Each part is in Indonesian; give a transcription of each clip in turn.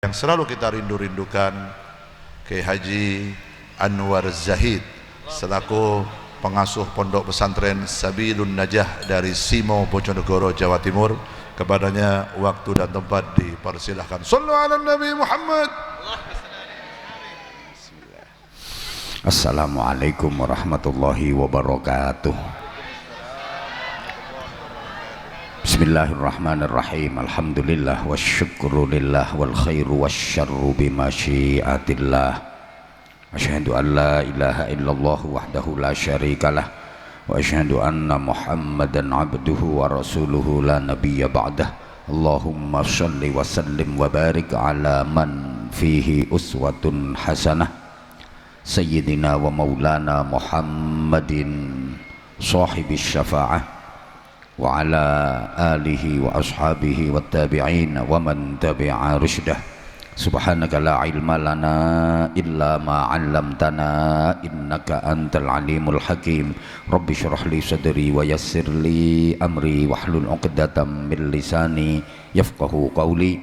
yang selalu kita rindu-rindukan, Kiai Haji Anwar Zahid selaku pengasuh pondok pesantren Sabilun Najah dari Simo, Bojonegoro, Jawa Timur. Kepadanya waktu dan tempat dipersilahkan. Sallu ala Nabi Muhammad. Assalamualaikum warahmatullahi wabarakatuh. Bismillahirrahmanirrahim. Alhamdulillah wasyukrulillah wal khairu wasyarru bimasyiatillah. Asyhadu an la ilaha illallah wahdahu la syarikalah wa asyhadu anna Muhammadan abduhu wa rasuluhu la nabiyya ba'dah. Allahumma shalli wa sallim wa barik ala man fihi uswatun hasanah Sayyidina wa maulana Muhammadin sahibis syafa'ah wa ala alihi wa ashabihi wa tabi'in wa man tabi'a rusydah. Subhanaka la ilma lana illa ma 'allamtana innaka antal alimul hakim. Rabbi shrah li sadri wa yassir li amri wahlul 'uqdatam min lisani yafqahu qawli.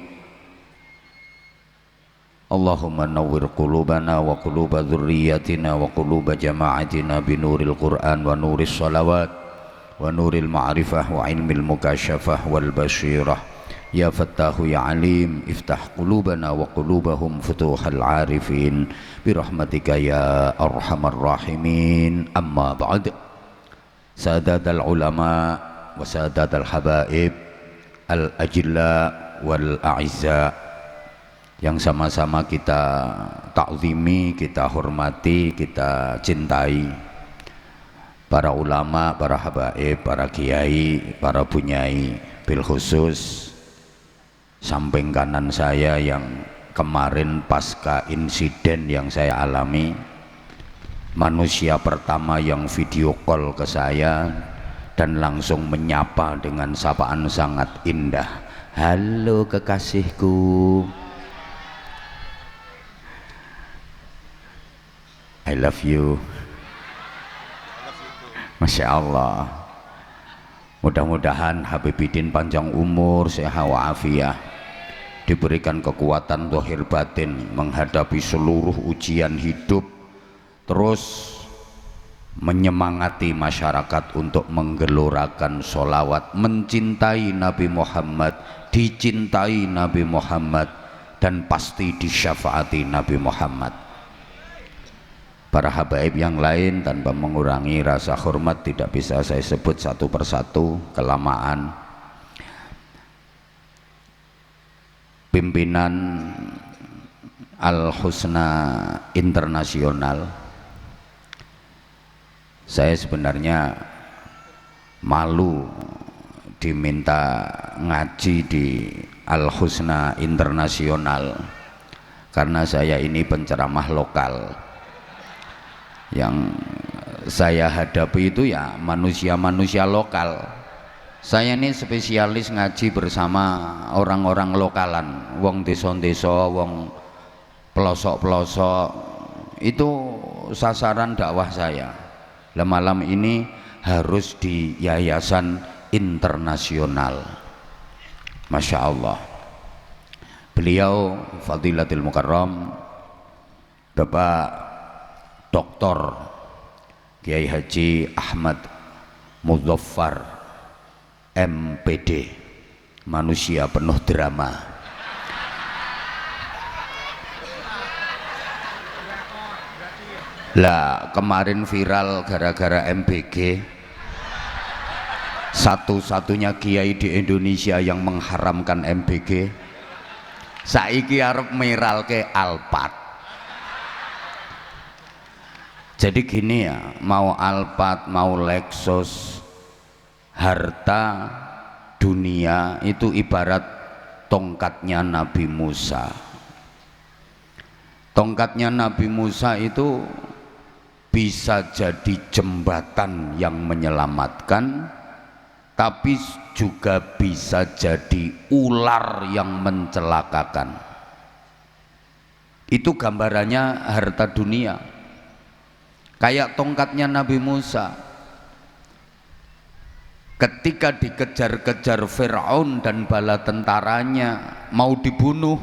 Allahumma nawwir qulubana wa quluba dzurriyyatina wa quluba jama'atina binuril Qur'an wa nuris shalawat wa nuril ma'rifah wa ilmil mukasyafah wal basyirah. Ya Fattahu ya Alim, iftah qulubana wa qulubahum futuhal arifin birahmatika ya arhamar rahimin. Amma ba'd. Sadatul ulama wa sadatul habaib al ajilla wal a'izza yang sama-sama kita takzimi, kita hormati, kita cintai, para ulama, para habaib, para kiai, para bunyai, bil khusus samping kanan saya yang kemarin pasca insiden yang saya alami, manusia pertama yang video call ke saya dan langsung menyapa dengan sapaan sangat indah. Halo kekasihku, I love you. Masya Allah. Mudah-mudahan Habibidin panjang umur, sehat wa'afiyah, diberikan kekuatan zahir batin menghadapi seluruh ujian hidup, terus menyemangati masyarakat untuk menggelorakan sholawat, mencintai Nabi Muhammad, dicintai Nabi Muhammad, dan pasti disyafaati Nabi Muhammad. Para habaib yang lain tanpa mengurangi rasa hormat tidak bisa saya sebut satu persatu, kelamaan. Pimpinan Al-Husna Internasional, saya sebenarnya malu diminta ngaji di Al-Husna Internasional karena saya ini penceramah lokal. Yang saya hadapi itu ya manusia-manusia lokal. Saya ini spesialis ngaji bersama orang-orang lokalan, wong desa-desa, wong pelosok-pelosok. Itu sasaran dakwah saya. Malam ini harus di yayasan internasional. Masya Allah. Beliau Fadilatul Mukarram Bapak Dr. Kiai Haji Ahmad Mudzaffar MPD, manusia penuh drama. Lah kemarin viral gara-gara MBG, satu-satunya kiai di Indonesia yang mengharamkan MBG. Saiki arep miralke Alphard. Jadi gini ya, mau Alphard, mau Lexus, harta dunia itu ibarat tongkatnya Nabi Musa. Tongkatnya Nabi Musa itu bisa jadi jembatan yang menyelamatkan, tapi juga bisa jadi ular yang mencelakakan. Itu gambarannya harta dunia. Kayak tongkatnya Nabi Musa, ketika dikejar-kejar Fir'aun dan bala tentaranya mau dibunuh,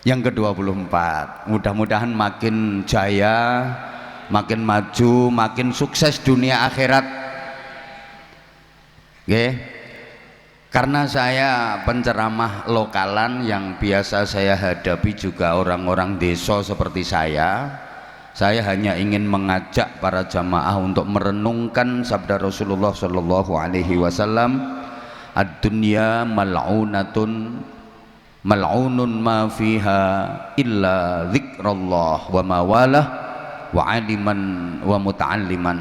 yang ke-24. Mudah-mudahan makin jaya, makin maju, makin sukses dunia akhirat. Oke. Karena saya penceramah lokalan yang biasa saya hadapi juga orang-orang desa seperti saya hanya ingin mengajak para jamaah untuk merenungkan sabda Rasulullah Shallallahu Alaihi Wasallam, ad-dunya mal'unatun mal'unun ma fiha illa dzikrullah wa mawalah wa aliman wa muta'alliman.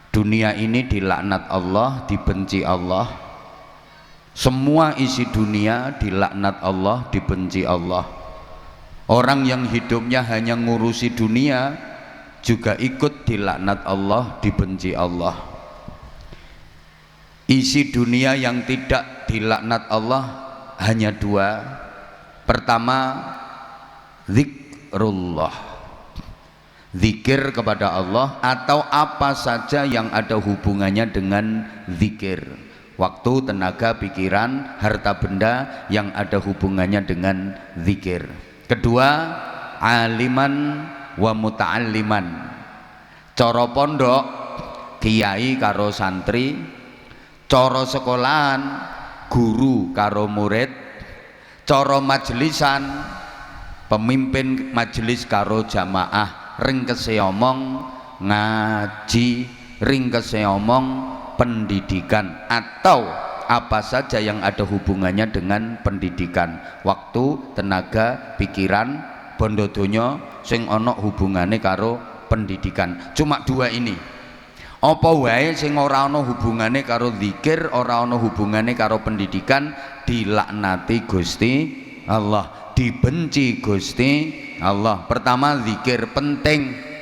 Dunia ini dilaknat Allah, dibenci Allah. Semua isi dunia dilaknat Allah, dibenci Allah. Orang yang hidupnya hanya ngurusi dunia juga ikut dilaknat Allah, dibenci Allah. Isi dunia yang tidak dilaknat Allah hanya dua. Pertama, zikrullah, zikir kepada Allah atau apa saja yang ada hubungannya dengan zikir. Waktu, tenaga, pikiran, harta benda yang ada hubungannya dengan zikir. Kedua, aliman wa muta'alliman. Coro pondok, kiai karo santri, coro sekolahan, guru karo murid, coro majelisan, pemimpin majelis karo jamaah, ringkese omong ngaji, ringkese omong pendidikan atau apa saja yang ada hubungannya dengan pendidikan. Waktu, tenaga, pikiran, bondo donya sing ana hubungane karo pendidikan. Cuma dua ini. Apa wae sing ora ana hubungane karo zikir, ora ana hubungane karo pendidikan, dilaknati Gusti Allah, dibenci Gusti Allah. Pertama, zikir penting.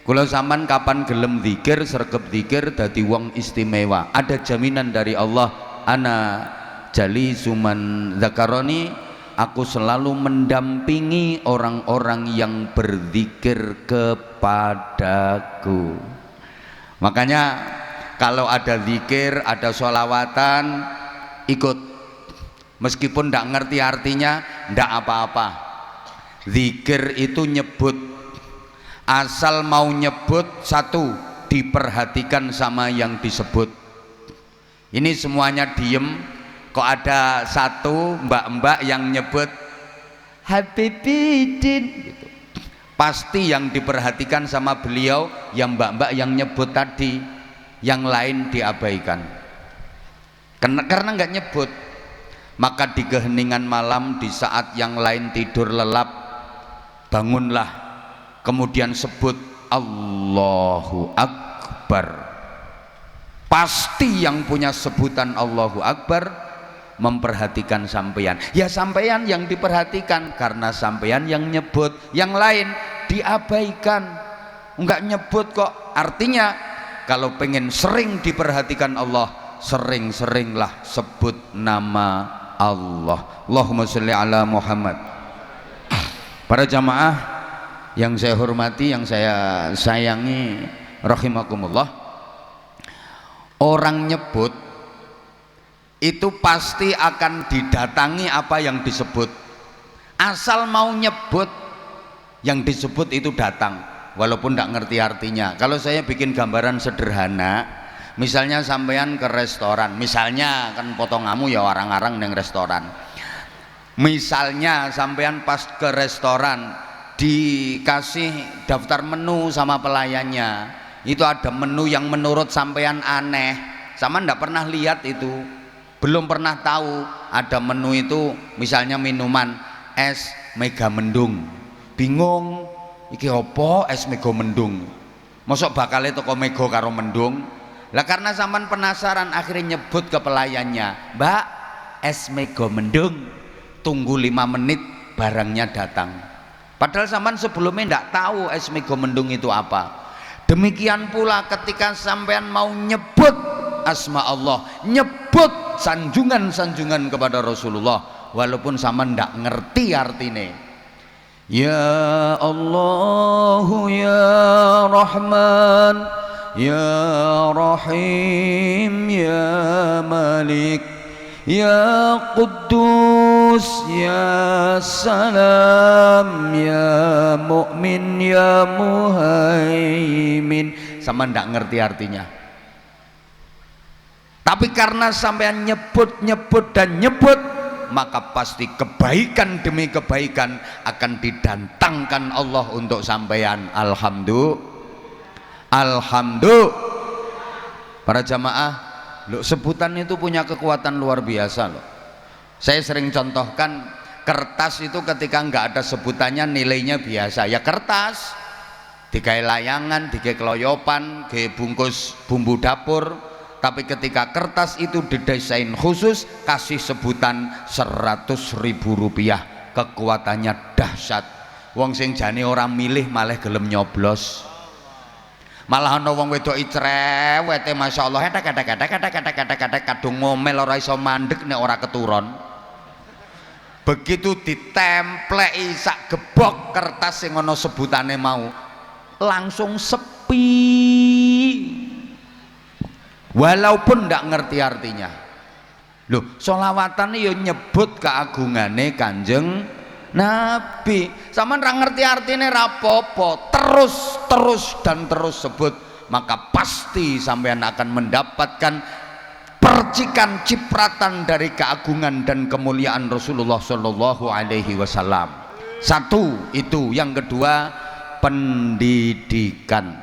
Kalau zaman kapan gelem zikir, sergep zikir dadi wong istimewa. Ada jaminan dari Allah, ana jali suman zakaroni, aku selalu mendampingi orang-orang yang berzikir kepadaku. Makanya kalau ada zikir, ada sholawatan, ikut. Meskipun tidak ngerti artinya, tidak apa-apa. Zikir itu nyebut. Asal mau nyebut satu, diperhatikan sama yang disebut. Ini semuanya diem, kok ada satu mbak-mbak yang nyebut Habibidin gitu. Pasti yang diperhatikan sama beliau yang mbak-mbak yang nyebut tadi, yang lain diabaikan. Karena nggak nyebut. Maka di keheningan malam, di saat yang lain tidur lelap, bangunlah, kemudian sebut Allahu Akbar. Pasti yang punya sebutan Allahu Akbar memperhatikan sampeyan. Ya sampeyan yang diperhatikan karena sampeyan yang nyebut, yang lain diabaikan. Enggak nyebut kok. Artinya kalau pengen sering diperhatikan Allah, sering-seringlah sebut nama Allah. Allahumma sholli ala Muhammad. Para jamaah yang saya hormati, yang saya sayangi, rahimakumullah, orang nyebut itu pasti akan didatangi apa yang disebut. Asal mau nyebut, yang disebut itu datang, walaupun tidak ngerti artinya. Kalau saya bikin gambaran sederhana, misalnya sampean ke restoran, misalnya kan potongamu ya orang-orang neng restoran. Misalnya sampean pas ke restoran, dikasih daftar menu sama pelayannya, itu ada menu yang menurut sampean aneh, sama ndak pernah lihat itu, belum pernah tahu ada menu itu. Misalnya minuman es mega mendung, bingung iki opo es mega mendung, mosok bakal itu kok mega karo mendung lah. Karena sampean penasaran, akhirnya nyebut ke pelayannya, Mbak es mega mendung, tunggu 5 menit barangnya datang. Padahal sampean sebelumnya tidak tahu es mega mendung itu apa. Demikian pula ketika sampean mau nyebut asma Allah, nyebut sanjungan-sanjungan kepada Rasulullah, walaupun sampean tidak ngerti artinya. Ya Allah, ya Rahman, ya Rahim, ya Malik, ya Quddus, Qudus ya salam ya mukmin ya muhaimin. Sama ndak ngerti artinya, tapi karena sampean nyebut dan nyebut, maka pasti kebaikan demi kebaikan akan didatangkan Allah untuk sampean. Alhamdulillah. Para jamaah, loh, sebutan itu punya kekuatan luar biasa loh. Saya sering contohkan, kertas itu ketika nggak ada sebutannya nilainya biasa, ya kertas. Digawe layangan, digawe keloyopan, digawe bungkus bumbu dapur. Tapi ketika kertas itu didesain khusus, kasih sebutan 100.000 rupiah, kekuatannya dahsyat. Wong sing jane orang milih malah gelem nyoblos. Malah ana wong wedok cerewete masyaallah, kadung ngomel ora iso mandek nek ora keturon. Begitu ditempleki sak gebok kertas sing ana sebutane mau, langsung sepi. Walaupun ndak ngerti artinya. Loh, sholawatan ya nyebut keagungane Kanjeng Nabi. Sampeyan ra ngerti artine ra apa-apa, terus sebut, maka pasti sampeyan akan mendapatkan percikan cipratan dari keagungan dan kemuliaan Rasulullah Shallallahu Alaihi Wasallam. Satu itu, yang kedua pendidikan.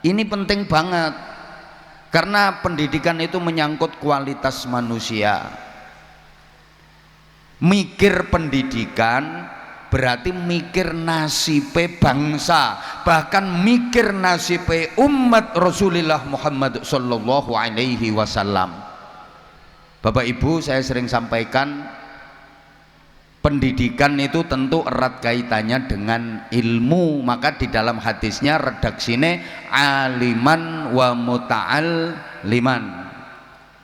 Ini penting banget. Karena pendidikan itu menyangkut kualitas manusia. Mikir pendidikan berarti mikir nasibe bangsa, bahkan mikir nasibe umat Rasulullah Muhammad sallallahu alaihi wasallam. Bapak Ibu, saya sering sampaikan, pendidikan itu tentu erat kaitannya dengan ilmu. Maka di dalam hadisnya redaksine aliman wa muta'alliman.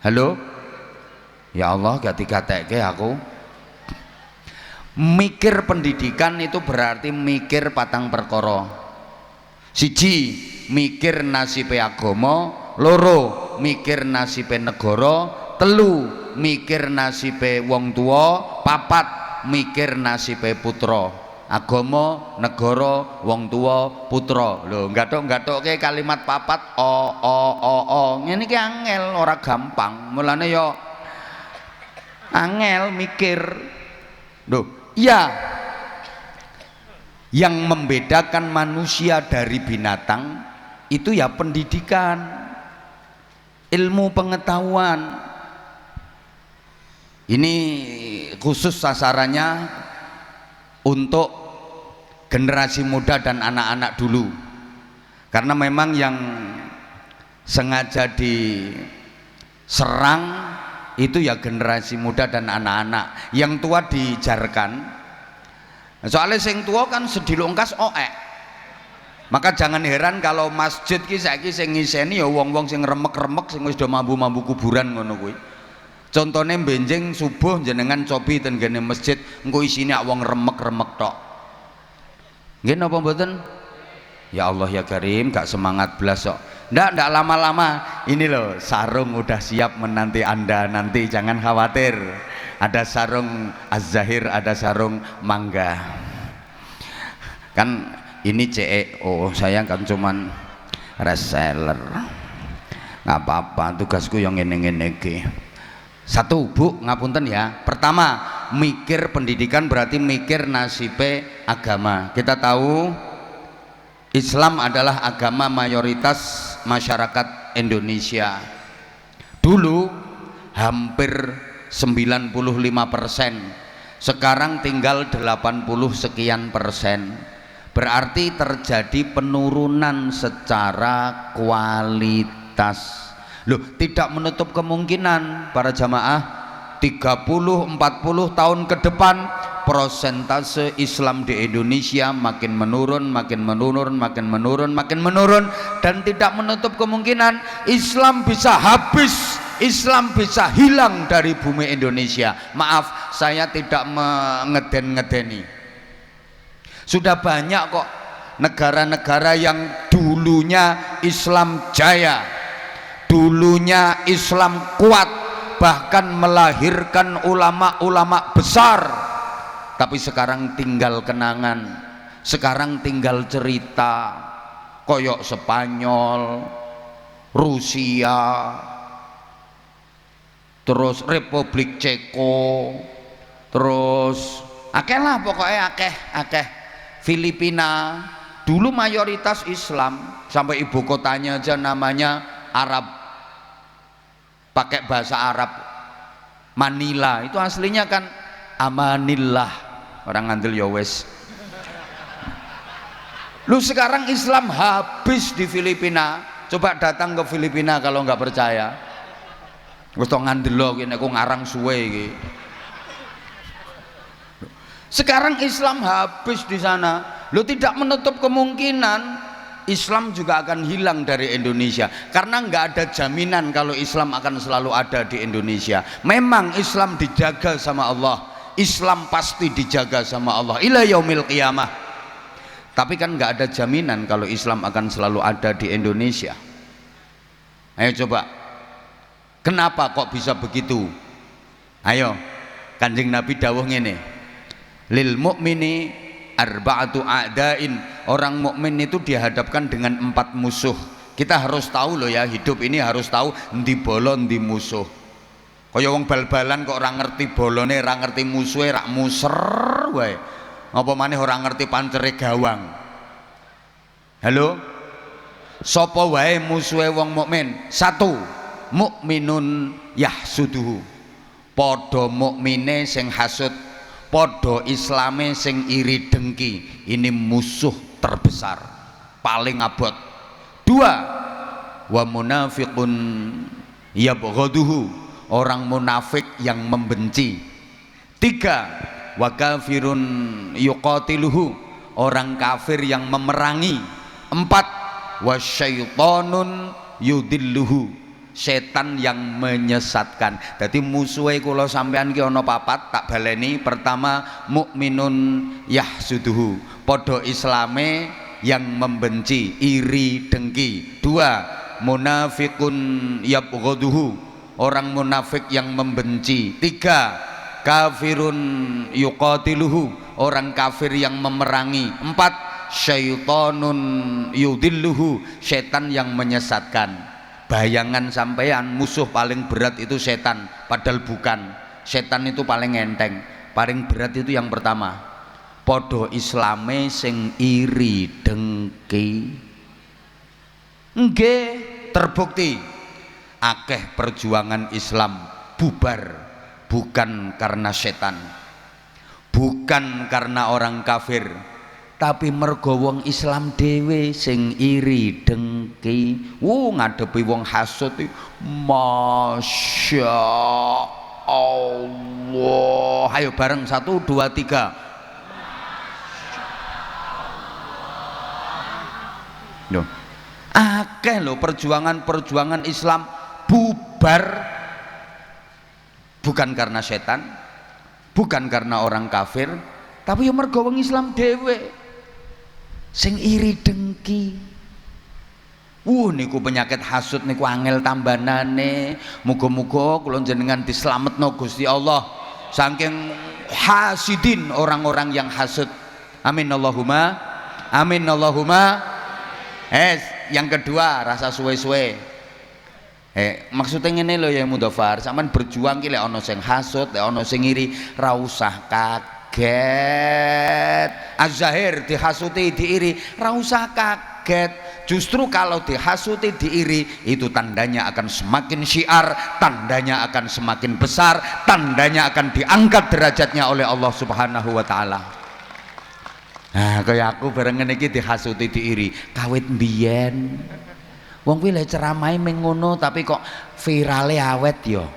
Halo? Ya Allah, gak digatekke aku. Mikir pendidikan itu berarti mikir patang perkara. Siji, mikir nasibe agama. Loro, mikir nasibe negara. Telu, mikir nasibe wong tua. Papat, mikir nasibe putra. Agama, negara, wong tua, putra. Lho, nggathuk-nggathukke kalimat papat ngene iki angel, ora gampang. Mulane ya angel mikir. Loh, ya, yang membedakan manusia dari binatang itu ya pendidikan, ilmu pengetahuan. Ini khusus sasarannya untuk generasi muda dan anak-anak dulu, karena memang yang sengaja diserang itu ya generasi muda dan anak-anak. Yang tua dijarkan, soalnya sing tua kan sedilungkas oek. Maka jangan heran kalau masjid ki saiki sing ngiseni ya wong-wong sing remek-remek, sing wis do mambu-mambu kuburan ngono kuwi. Contohnya benjing subuh jenengan cobi ten gene masjid, engko isine wong remek-remek tok. Nggih napa mboten? Ya Allah ya Karim, gak semangat belas kok. Ndak lama-lama. Ini loh, sarung udah siap menanti Anda nanti, jangan khawatir. Ada sarung Az-Zahir, ada sarung mangga. Kan ini CEO, saya kan cuman reseller. Nggak apa-apa, tugasku yang ngene-ngene iki. Satu, Bu, ngapunten ya. Pertama, mikir pendidikan berarti mikir nasibe agama. Kita tahu Islam adalah agama mayoritas masyarakat Indonesia. Dulu hampir 95%, sekarang tinggal 80 sekian persen. Berarti terjadi penurunan secara kualitas. Loh, tidak menutup kemungkinan para jamaah 30-40 tahun ke depan prosentase Islam di Indonesia makin menurun, dan tidak menutup kemungkinan Islam bisa habis, Islam bisa hilang dari bumi Indonesia. Maaf, saya tidak mengeden-ngedeni. Sudah banyak kok negara-negara yang dulunya Islam jaya, dulunya Islam kuat, bahkan melahirkan ulama-ulama besar, tapi sekarang tinggal kenangan, sekarang tinggal cerita. Koyok Spanyol, Rusia, terus Republik Ceko, terus akeh lah pokoknya akeh. Filipina dulu mayoritas Islam, sampai ibu kotanya aja namanya Arab, pakai bahasa Arab. Manila itu aslinya kan Amanillah, orang ngandel ya wes. Lu sekarang Islam habis di Filipina. Coba datang ke Filipina kalau nggak percaya. Wis tok ngandelo kene aku ngarang suwe iki. Sekarang Islam habis di sana. Lu tidak menutup kemungkinan Islam juga akan hilang dari Indonesia, karena nggak ada jaminan kalau Islam akan selalu ada di Indonesia. Memang Islam dijaga sama Allah, Islam pasti dijaga sama Allah ila yaumil qiyamah, tapi kan nggak ada jaminan kalau Islam akan selalu ada di Indonesia. Ayo coba, kenapa kok bisa begitu? Ayo, Kanjeng Nabi dawuh ngene, lil mu'mini arba'atu a'dain. Orang mukmin itu dihadapkan dengan 4 musuh. Kita harus tahu loh ya, hidup ini harus tahu ndi bolo ndi musuh. Kaya wong bal-balan kok ora ngerti bolone, ora ngerti musuhe, rak muser wae. Apa maneh ora ngerti pancere gawang. Halo? Sapa wae musuhe wong mukmin? 1, mukminun yahsuduhu. Padha mukmine sing hasud, podo islame sing iri dengki. Ini musuh terbesar paling abot. 2, wa munafiqun yabghaduhu, orang munafik yang membenci. 3, wa kafirun yuqatiluhu, orang kafir yang memerangi. 4, wa syaitonun yudilluhu, setan yang menyesatkan. Jadi musuhe kula sampean ki ana 4, tak baleni. Pertama, mukminun yahsuduhu, podo islame yang membenci, iri dengki. 2, munafikun yabghaduhu, orang munafik yang membenci. 3, kafirun yuqatiluhu, orang kafir yang memerangi. 4, syaitonun yudilluhu, setan yang menyesatkan. Bayangan sampean musuh paling berat itu setan, padahal bukan. Setan itu paling enteng, paling berat itu yang pertama, podo islame sing iri dengki. Nggih, terbukti akeh perjuangan Islam bubar bukan karena setan, bukan karena orang kafir, tapi mergo wong Islam dhewe sing iri dengki. Ngadepi wong hasud iki Masya Allah. Ayo bareng 1, 2, 3. Loh, akeh lho perjuangan Islam bubar bukan karena setan, bukan karena orang kafir, tapi yo mergo wong Islam dhewe sing iri dengki. Niku penyakit hasud niku angel tambanane. Muga-muga kula jenengan dislametno Gusti Allah saking hasidin, orang-orang yang hasud. Amin Allahumma amin Allahumma. Yang kedua, rasa suwe-suwe. Maksudnya ngene lho ya Mudhafar, sampean berjuang ki lek ana sing hasud, lek ana sing iri, ra usah kaget. Az-Zahir dihasuti diiri, ra usah kaget. Justru kalau dihasuti diiri, itu tandanya akan semakin syiar, tandanya akan semakin besar, tandanya akan diangkat derajatnya oleh Allah Subhanahu wa taala. Nah, kaya aku bareng ngene iki dihasuti diiri, kawit mbiyen. Wong kuwi lek ceramahe ming ngono tapi kok virale awet yo.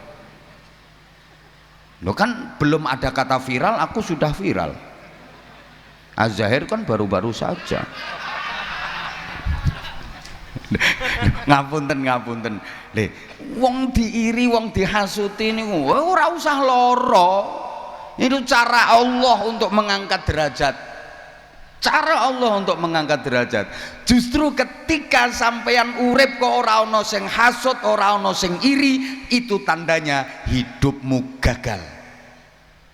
Loh kan belum ada kata viral, aku sudah viral. Az-Zahir kan baru-baru saja. Ngapunten. Wong diiri, wong dihasuti niku ora usah lara. Itu cara Allah untuk mengangkat derajat. Cara Allah untuk mengangkat derajat. Justru ketika sampeyan urip kok ora ana sing hasud, ora ana sing iri, itu tandanya hidupmu gagal.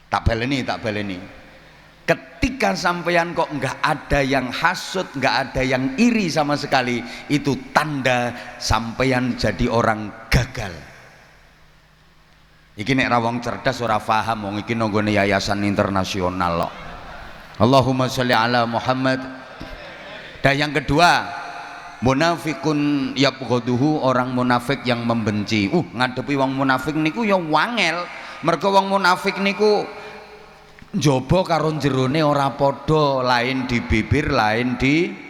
Tak baleni. Ketika sampeyan kok enggak ada yang hasud, enggak ada yang iri sama sekali, itu tanda sampeyan jadi orang gagal. Iki nek ra wong cerdas ora paham, wong iki nanggone yayasan internasional loh. Allahumma sholli ala Muhammad. Dan yang kedua, munafikun yabghaduhu, orang munafik yang membenci. Ngadepi wong munafik niku ya wangel. Mergo wong munafik niku njaba karo jerone ora padha, lain di bibir, lain di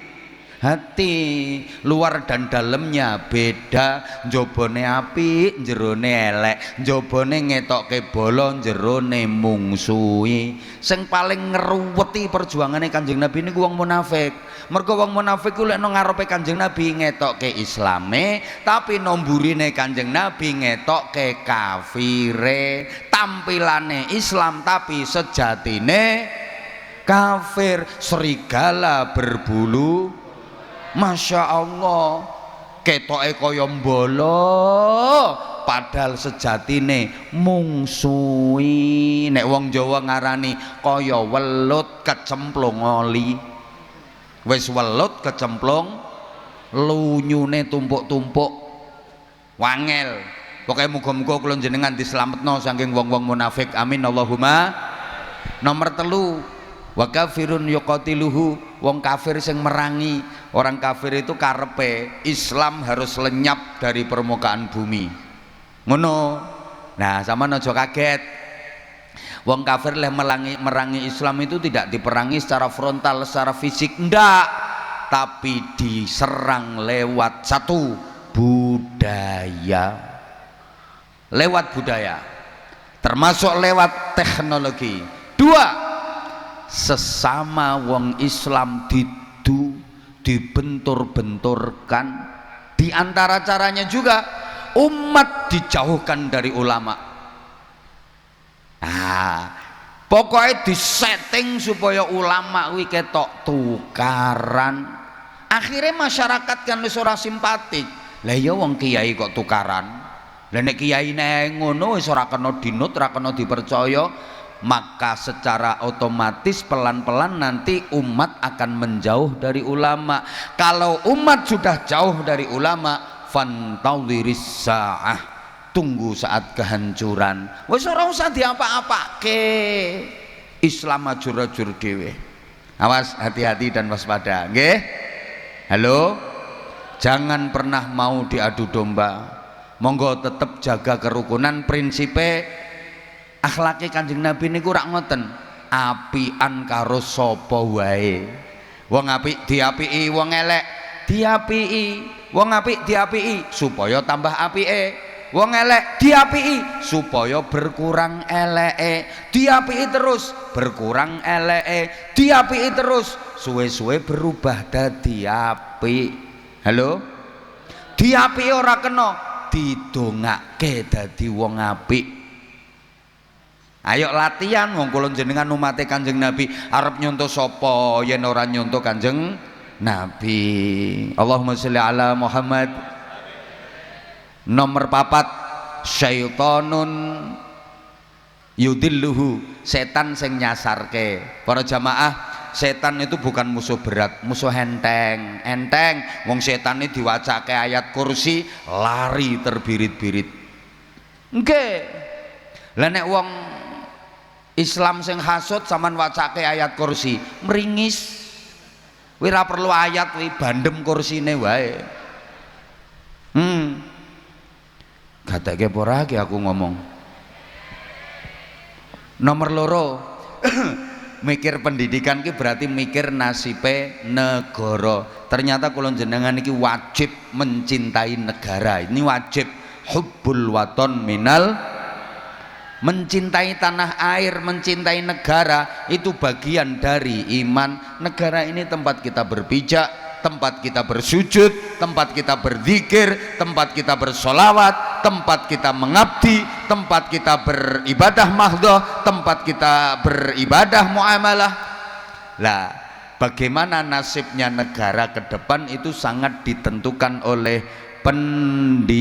hati, luar dan dalamnya beda. Njabane apik, jerone elek. Njabane ngetokke bolo, jerone mungsuhi. Sing paling ngeruweti perjuangane Kanjeng Nabi niku wong munafik. Mergo wong munafik ku lek nang ngarepe Kanjeng Nabi ngetokke islame, tapi nomburine Kanjeng Nabi ngetokke kafire. Tampilane Islam tapi sejatine kafir. Serigala berbulu, Masya Allah, ketoke kaya mbolo, padahal sejatine mungsuhi. Nek wong Jawa ngarani kaya welut kecemplung oli. Wis welut kecemplung, lunyune tumpuk-tumpuk, wangel. Pokoknya muga-muga kula jenengan dislametno saking wong-wong munafik. Amin Allahumma. Nomor 3, wa kafirun yuqatiluhu, wong kafir sing merangi. Orang kafir itu karepe Islam harus lenyap dari permukaan bumi. Ngono. Nah, sampean aja kaget. Wong kafir leh merangi Islam itu tidak diperangi secara frontal, secara fisik, ndak, tapi diserang lewat satu, budaya. Lewat budaya. Termasuk lewat teknologi. 2, sesama wong Islam dibentur-benturkan. Di antara caranya juga umat dijauhkan dari ulama. Pokoknya disetting supaya ulama kuwi ketok tukaran. Akhirnya masyarakat kan wis ora simpatik. Lah ya wong kiai kok tukaran. Lah nek kiai neng ngono wis ora kena dinut, ora kena dipercaya, maka secara otomatis pelan-pelan nanti umat akan menjauh dari ulama. Kalau umat sudah jauh dari ulama, fantadhiris saah, tunggu saat kehancuran. Wis ora usah diapa-apake. Islam ajur-ajur dhewe. Awas, hati-hati dan waspada, nggih. Halo. Jangan pernah mau diadu domba. Monggo tetap jaga kerukunan. Prinsipe akhlake Kanjeng Nabi niku rak ngoten, apian karo sapa wae. Wong apik diapiki, wong elek diapiki. Wong apik diapiki supaya tambah apike. Wong elek diapiki supaya berkurang eleke. Diapiki terus berkurang eleke. Diapiki terus suwe-suwe berubah dadi apik. Halo? Diapiki ora kena, didongake dadi wong apik. Ayo latihan, wong kula jenengan umate Kanjeng Nabi, arep nyontoh sapa yen ora nyontoh Kanjeng Nabi. Allahumma sholli ala Muhammad. Nomor 4, syaitonun yudilluhu, setan sing nyasarke. Para jamaah, setan itu bukan musuh berat, musuh enteng. Enteng wong setan ini diwacake ayat kursi lari terbirit-birit. Nggih. Lah nek wong Islam sing hasud sampean wacake ayat kursi, meringis. Kuwi ora perlu ayat, kuwi bandem kursine wae. Gateke ora ki aku ngomong. Nomor 2, mikir pendidikan ki berarti mikir nasibe negara. Ternyata kula jenengan iki wajib mencintai negara. Ini wajib, hubbul waton minal, mencintai tanah air, mencintai negara itu bagian dari iman. Negara ini tempat kita berpijak, tempat kita bersujud, tempat kita berzikir, tempat kita bersolawat, tempat kita mengabdi, tempat kita beribadah mahdhah, tempat kita beribadah muamalah. Lah bagaimana nasibnya negara ke depan itu sangat ditentukan oleh pendidikan.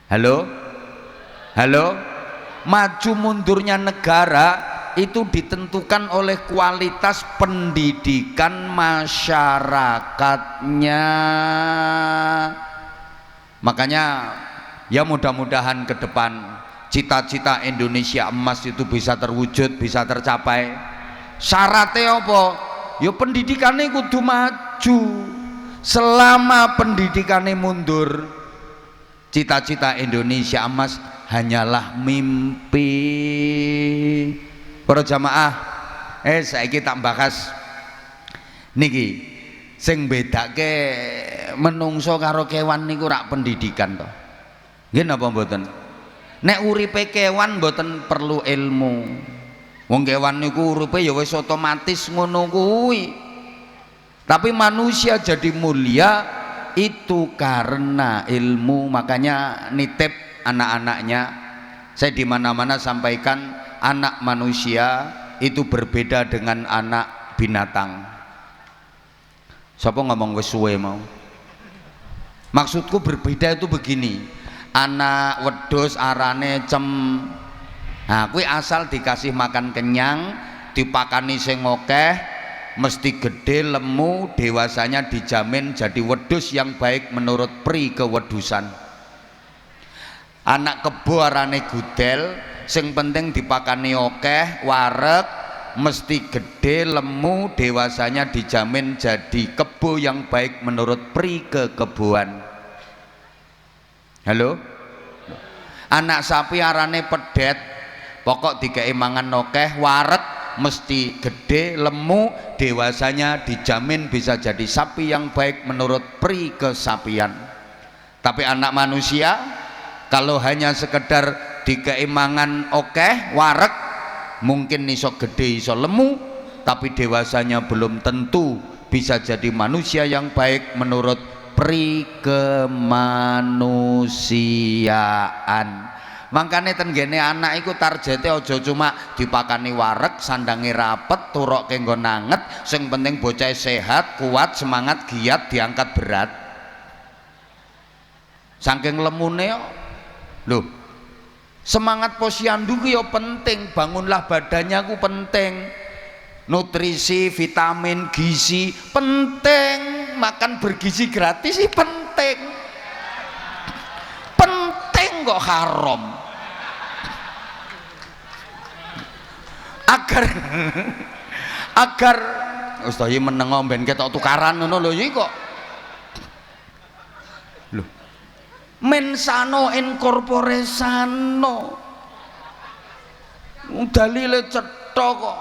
Halo? Halo? Maju mundurnya negara itu ditentukan oleh kualitas pendidikan masyarakatnya. Makanya ya mudah-mudahan ke depan cita-cita Indonesia emas itu bisa terwujud, bisa tercapai. Syaratnya apa? Ya pendidikannya kudu maju. Selama pendidikannya mundur, cita-cita Indonesia emas hanyalah mimpi. Para jamaah, saiki tak bahas niki sing bedake menungso karo kewan niku rak pendidikan to. Nggih napa mboten? Nek uripe kewan mboten perlu ilmu. Wong kewan niku uripe ya wis otomatis ngono kuwi. Tapi manusia jadi mulia itu karena ilmu. Makanya nitip anak-anaknya, saya di mana-mana sampaikan anak manusia itu berbeda dengan anak binatang. Siapa ngomong wis suwe mau? Maksudku berbeda itu begini, anak wedhus arane cem, nah kuwi asal dikasih makan kenyang, dipakani sing akeh, mesti gede lemu, dewasanya dijamin jadi wedhus yang baik menurut pri kewedusan. Anak kebo arane gudel, sing penting dipakani akeh, wareg, mesti gede lemu, dewasanya dijamin jadi kebo yang baik menurut pri kekeboan. Halo? Anak sapi arane pedet, pokok dikei mangan akeh, wareg, mesti gede lemu, dewasanya dijamin bisa jadi sapi yang baik menurut pri kesapian. Tapi anak manusia kalau hanya sekedar dikei mangan akeh, wareg, mungkin iso gede iso lemu, tapi dewasanya belum tentu bisa jadi manusia yang baik menurut pri kemanusiaan. Makanya tenggene anak iku targete aja cuma dipakani wareg, sandange rapet, turokke nggo nanget, sing penting bocah sehat, kuat, semangat, giat, diangkat berat. Saking lemune lho, semangat posyandu ku ya penting, bangunlah badannya ku penting, nutrisi, vitamin, gizi penting, makan bergizi gratis sih penting, penting kok haram. Agar Ustaz iki meneng ben ketok tukaran ngono lho iki kok. Lho. Mensano in corpore sano. Dalile cetha kok.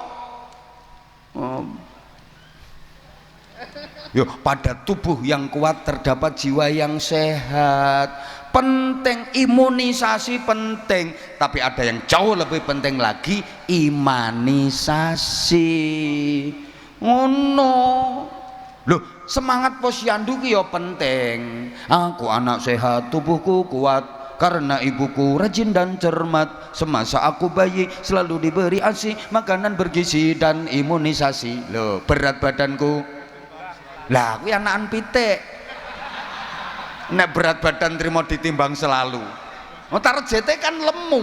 Yo, pada tubuh yang kuat terdapat jiwa yang sehat. Penting imunisasi penting, tapi ada yang jauh lebih penting lagi, imanisasi. Ngono. Loh, semangat posyandu ki ya penting. Aku anak sehat, tubuhku kuat karena ibuku rajin dan cermat. Semasa aku bayi selalu diberi ASI, makanan bergizi dan imunisasi. Loh, berat badanku, lah kuwi anakan pitik. Nek berat badan terima ditimbang selalu, tarjete kan lemu.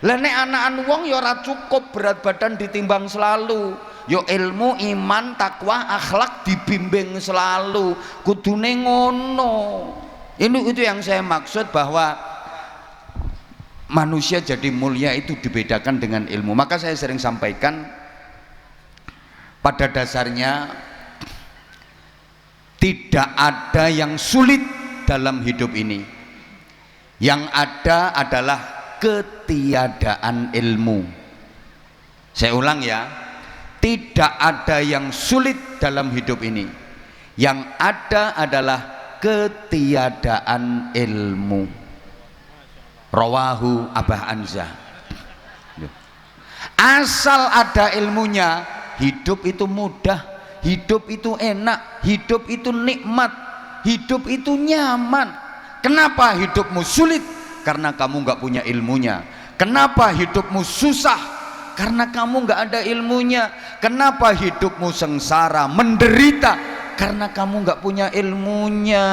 Lah nek anakan wong ya ora cukup berat badan ditimbang selalu. Yo ilmu, iman, takwa, akhlak dibimbing selalu. Kudune ngono. Itu yang saya maksud bahwa manusia jadi mulia itu dibedakan dengan ilmu. Maka saya sering sampaikan, pada dasarnya tidak ada yang sulit dalam hidup ini. Yang ada adalah ketiadaan ilmu. Saya ulang ya, tidak ada yang sulit dalam hidup ini. Yang ada adalah ketiadaan ilmu. Rawahu Abah Anza. Asal ada ilmunya, hidup itu mudah, hidup itu enak, hidup itu nikmat, hidup itu nyaman. Kenapa hidupmu sulit? Karena kamu nggak punya ilmunya. Kenapa hidupmu susah? Karena kamu nggak ada ilmunya. Kenapa hidupmu sengsara, menderita? Karena kamu nggak punya ilmunya.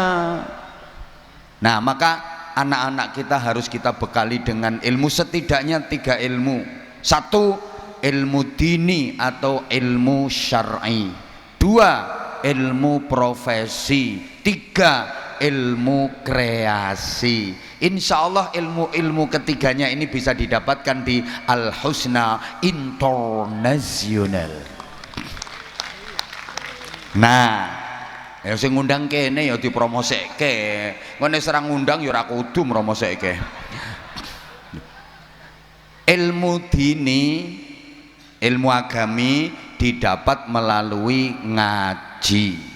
Nah, maka anak-anak kita harus kita bekali dengan ilmu, setidaknya 3 ilmu. 1, ilmu dini atau ilmu syar'i. 2, ilmu profesi. 3, ilmu kreasi. Insya Allah ilmu-ilmu ketiganya ini bisa didapatkan di Al-Husna Internasional. Nah, ya sing ngundang kene ya dipromosekke. Ngene serang ngundang ya ora kudu mromosekke. Ilmu dini, ilmu agami didapat melalui ngaji.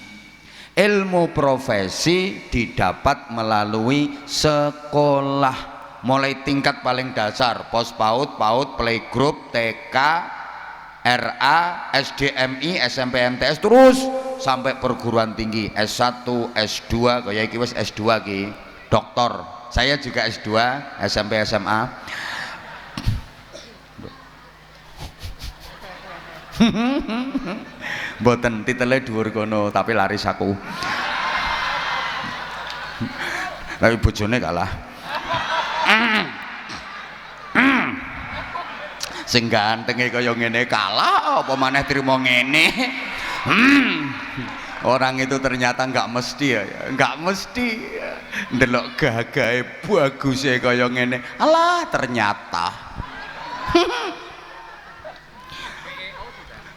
Ilmu profesi didapat melalui sekolah, mulai tingkat paling dasar, pos PAUD, PAUD, playgroup, TK, RA, SDMI, SMP, MTS, terus sampai perguruan tinggi S1, S2, kaya iki wis S2 ki, doktor. Saya juga S2, SMP, SMA. Mboten titele dhuwur kono tapi laris aku. Tapi bojone kalah. Sing gantenge kaya ngene kalah apa maneh trimo ngene. Orang itu ternyata nggak mesti ya, nggak mesti ndelok gagahe baguse kaya ngene. Alah ternyata.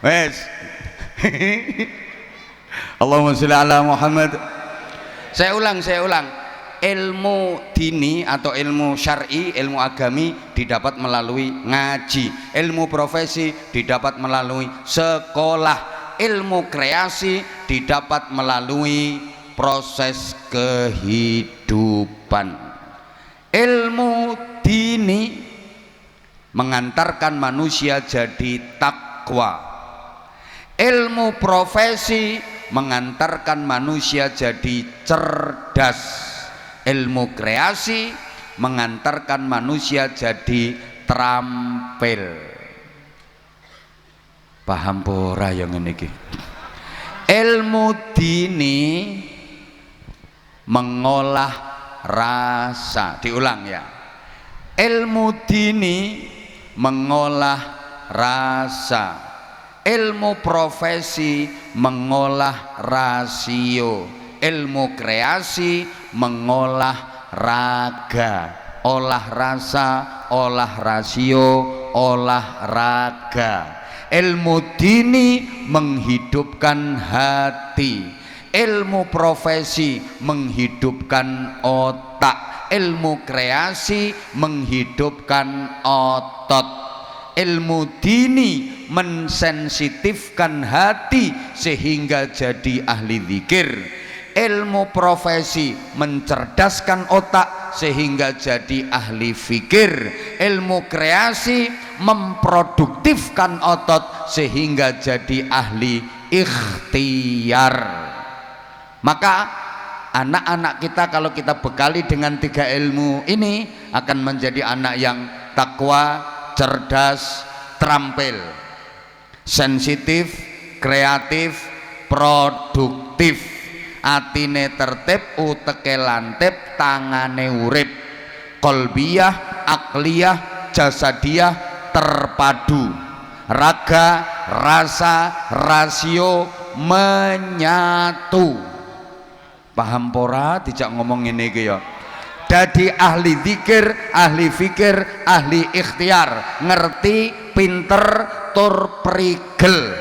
Wes. Allahumma sholli ala Muhammad. Saya ulang. Ilmu dini atau ilmu syar'i, ilmu agami didapat melalui ngaji. Ilmu profesi didapat melalui sekolah. Ilmu kreasi didapat melalui proses kehidupan. Ilmu dini mengantarkan manusia jadi takwa. Ilmu profesi mengantarkan manusia jadi cerdas. Ilmu kreasi mengantarkan manusia jadi terampil. Paham pora yang ini? Ilmu dini mengolah rasa. Diulang ya. Ilmu dini mengolah rasa. Ilmu profesi mengolah rasio. Ilmu kreasi mengolah raga. Olah rasa, olah rasio, olah raga. Ilmu dini menghidupkan hati. Ilmu profesi menghidupkan otak. Ilmu kreasi menghidupkan otot. Ilmu dini mensensitifkan hati sehingga jadi ahli zikir. Ilmu profesi mencerdaskan otak sehingga jadi ahli fikir. Ilmu kreasi memproduktifkan otot sehingga jadi ahli ikhtiar. Maka anak-anak kita kalau kita bekali dengan 3 ilmu ini akan menjadi anak yang takwa, cerdas, terampil, sensitif, kreatif, produktif, atine tertib, uteke lantip, tangane urip, kolbiyah, akliyah, jasadiyah terpadu, raga, rasa, rasio menyatu. Paham pora dijak ngomong ini iki ya. Jadi ahli zikir, ahli fikir, ahli ikhtiar, ngerti, pinter, tur prigel.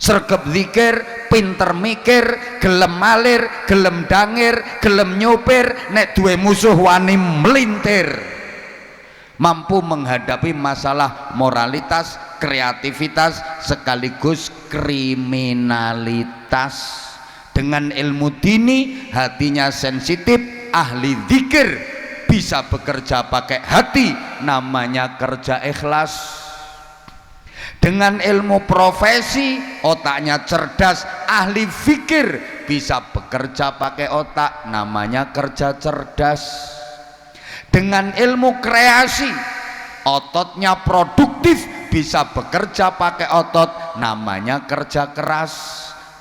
Sregep zikir, pinter mikir, gelem malir, gelem dangir, gelem nyopir, nek duwe musuh wani melintir. Mampu menghadapi masalah moralitas, kreativitas, sekaligus kriminalitas. Dengan ilmu dini, hatinya sensitif, ahli zikir, bisa bekerja pakai hati, namanya kerja ikhlas. Dengan ilmu profesi, otaknya cerdas, ahli fikir, bisa bekerja pakai otak, namanya kerja cerdas. Dengan ilmu kreasi, ototnya produktif, bisa bekerja pakai otot, namanya kerja keras.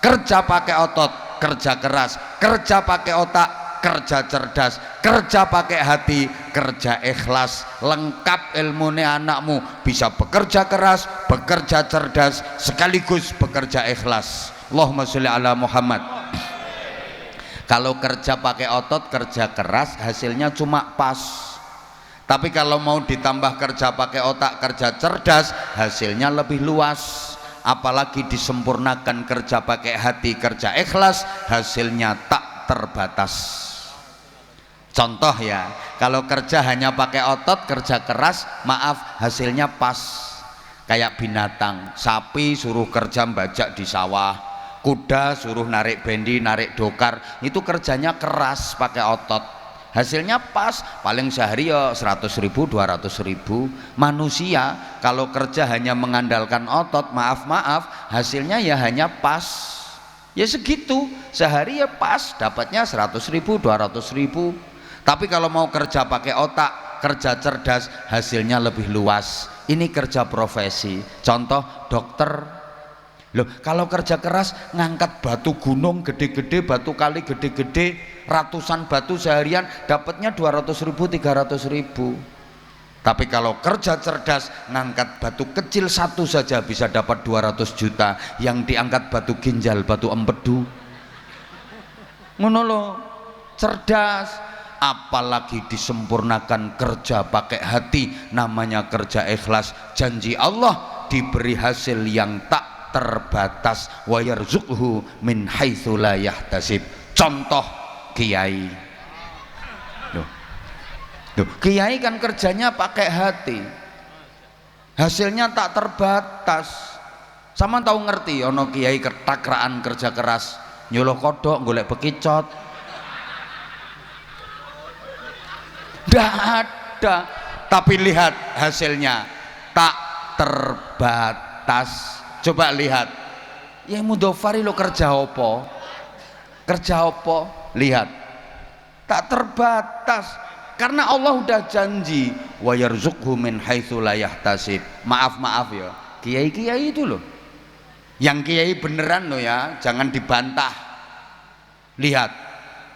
Kerja pakai otot, kerja keras. Kerja pakai otak, kerja cerdas. Kerja pakai hati, kerja ikhlas. Lengkap ilmune anakmu, bisa bekerja keras, bekerja cerdas, sekaligus bekerja ikhlas. Allahumma sholli ala Muhammad. Kalau kerja pakai otot, kerja keras, hasilnya cuma pas. Tapi kalau mau ditambah kerja pakai otak, kerja cerdas, hasilnya lebih luas. Apalagi disempurnakan kerja pakai hati, kerja ikhlas, hasilnya tak terbatas. Contoh ya, kalau kerja hanya pakai otot, kerja keras, maaf, hasilnya pas. Kayak binatang, sapi suruh kerja bajak di sawah, kuda suruh narik bendi, narik dokar, itu kerjanya keras pakai otot, hasilnya pas, paling sehari ya 100.000, 200.000. Manusia kalau kerja hanya mengandalkan otot, maaf hasilnya ya hanya pas, ya segitu, sehari ya pas, dapatnya 100.000, 200.000. Tapi kalau mau kerja pakai otak, kerja cerdas, hasilnya lebih luas. Ini kerja profesi. Contoh dokter. Loh, kalau kerja keras ngangkat batu gunung gede-gede, batu kali gede-gede, ratusan batu seharian, dapatnya 200.000, 300.000. Tapi kalau kerja cerdas, ngangkat batu kecil satu saja bisa dapat 200 juta. Yang diangkat batu ginjal, batu empedu. Ngono loh, cerdas. Apalagi disempurnakan kerja pakai hati, namanya kerja ikhlas. Janji Allah diberi hasil yang tak terbatas, wa yarzuqhu min haitsu la yahtasib. Contoh kiai. Loh, kiai kan kerjanya pakai hati, hasilnya tak terbatas. Sama tahu ngerti ono kiai ketakraan kerja keras, nyuluh kodok golek bekicot. Nggak ada, tapi lihat hasilnya tak terbatas. Coba lihat, ya Mudofari lo kerja opo? Kerja opo? Lihat, tak terbatas. Karena Allah udah janji, wa yarzuqhu min haitsu la yahtasib. Maaf ya, kiai-kiai itu loh, yang kiai beneran loh ya, jangan dibantah. Lihat,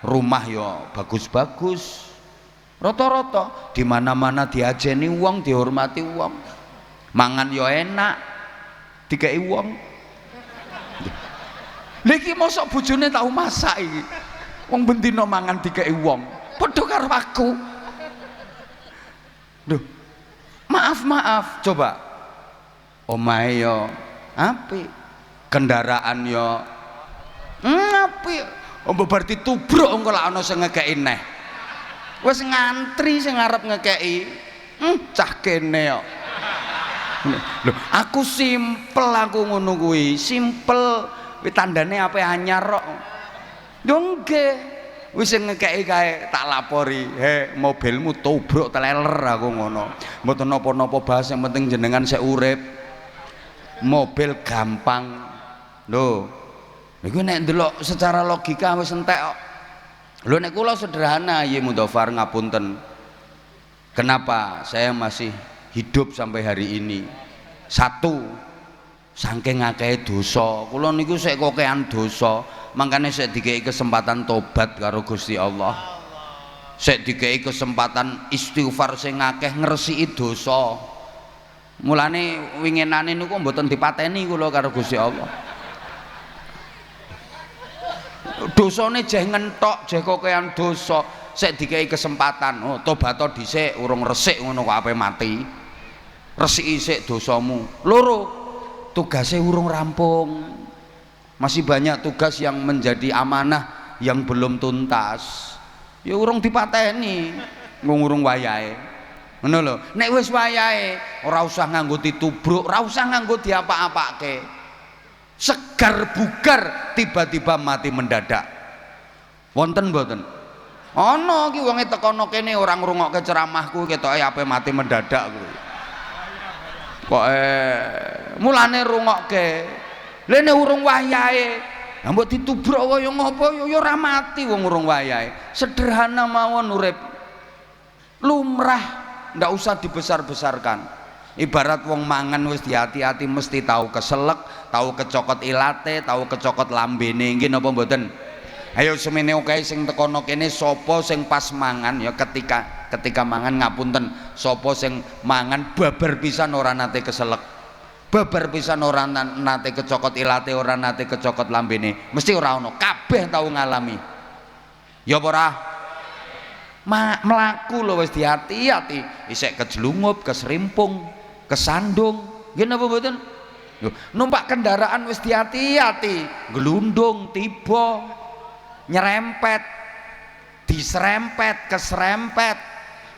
rumah yo bagus-bagus. Roto-roto di mana-mana diajeni wong, dihormati wong, mangan yo enak, dikai wong. Lagi mosok bojone tahu masak iki, wong bendino mangan dikai wong, padha karo aku. Duh, maaf, coba omahe yo apik, kendaraan yo apik, berarti tubruk engko lak ana sing ngekeki neh. Wes ngantri sing ngarep ngekeki, cah kene kok. Lho, aku simpel, aku ngono kuwi, simpel. Kuwi tandane ape anyar kok. Yo nggih. Wis sing ngekeki kae tak lapori, "He, mobilmu tubruk teleler," aku ngono. Mboten napa-napa bahas, yang penting jenengan sik urip. Mobil gampang. Lho. Niku nek ndelok secara logika wis entek kok. Lho nek kula sederhana, ya Mudofar ngapunten. Kenapa saya masih hidup sampai hari ini? Satu, saking akeh dosa. Kula niku sik kokean dosa, makanya saya dikei kesempatan tobat karo Gusti Allah. Saya dikei kesempatan istighfar sing akeh, ngresiki dosa. Mulane winginane niku mboten dipateni kula karo Gusti Allah. Dosane jeh ngentok, jeh kokean dosa, sik dikei kesempatan. Oh, tobat dhisik urung resik ngono kok ape mati. Resiki sik dosamu. Loro, tugasnya urung rampung. Masih banyak tugas yang menjadi amanah yang belum tuntas. Ya urung dipateni, ngurung wayahe. Ngono lho. Nek wis wayahe, ora usah nganggo ditubruk, ora usah nganggo diapa-apake. Segar bugar tiba-tiba mati mendadak. Wonten mboten? Ana ki wonge tekono kene ora ngrungokke ceramahku ketoke ape mati mendadak kuwi. Pokoke mulane rungokke. Lene urung wayahe. Lah mbok ditubruk kaya ngopo ya ora mati wong urung wayahe. Sederhana mawon urip. Lumrah ndak usah dibesar-besarkan. Ibarat wong mangan wis hati-hati mesti tahu keselek, tahu kecokot ilate, tahu kecokot lambene. Nggih napa mboten? Ayo semene oke sing tekono kene sapa sing pas mangan ya ketika mangan ngapunten, sapa sing mangan babar pisan ora nate keselek. Babar pisan ora nate kecokot ilate, ora nate kecokot lambene. Mesti ora ono, kabeh tau ngalami. Ya apa ora? Melaku lho wis hati-hati, isek kejlungup, keserimpung, kesandung. Nggih napa mboten? Lho, numpak kendaraan wis hati-hati, glundung, tiba, nyerempet, diserempet, keserempet,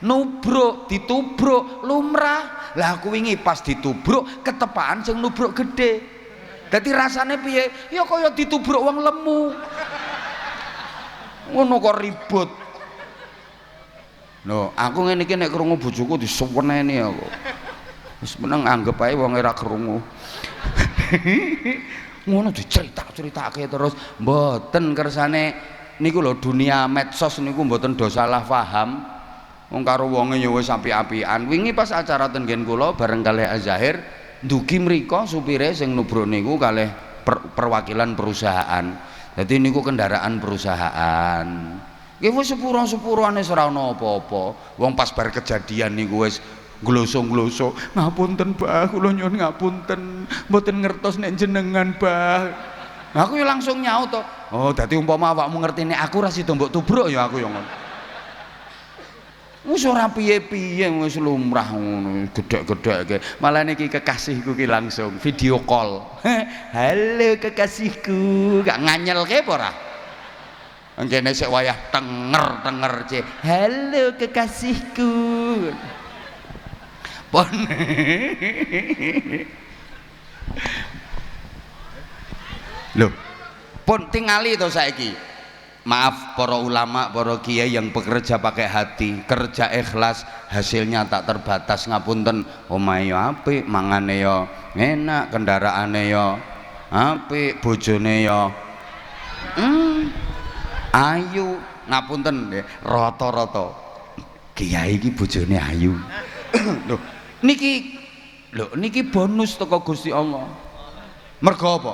nubruk, ditubruk, lumrah. Lah aku wingi pas ditubruk ketepaan sing nubruk gede. Dadi rasane piye? Ya kaya ditubruk wong lemu. Ngono kok ribut. Lho, aku ngene iki nek krungu bojoku disuweneni aku. Wis meneng anggap ae wong ora krungu. Ngono dicerita-ceritake terus mboten kersane niku lho dunia medsos niku mboten do salah paham. Wong karo wonge ya wis apik-apikan. Wingi pas acara ten nggen kula bareng kalih Azahir, ndugi mriko supire sing nubruk niku kalih perwakilan perusahaan. Dadi niku kendaraan perusahaan. Nggih wis sepuro-sepurone ora ana apa-apa. Wong pas bar kejadian niku wis gloso-gloso, ngapunten Mbah, kula nyuwun ngapunten, mboten ngertos nek jenengan Mbah. Aku ya langsung nyaut to. Oh, dadi umpama awakmu ngerti nek aku ra sida mbok tubruk ya aku ya ngono. Wis ora piye-piye wis lumrah ngono, gedhek-gedhekke. Malah niki kekasihku ki langsung video call. Halo kekasihku, gak nganyelke apa ora? Engkene sik wayah tenger-tenger ce. Halo kekasihku. Pon. Loh, pun tingali to saiki. Maaf para ulama, para kiai yang bekerja pakai hati, kerja ikhlas, hasilnya tak terbatas. Ngapunten, omahe yo apik, mangane yo enak, kendaraane yo apik, bojone yo ayu. Ngapunten nggih, rata-rata kiai iki bojone ayu. Niki bonus teko Gusti Allah. Mergo apa?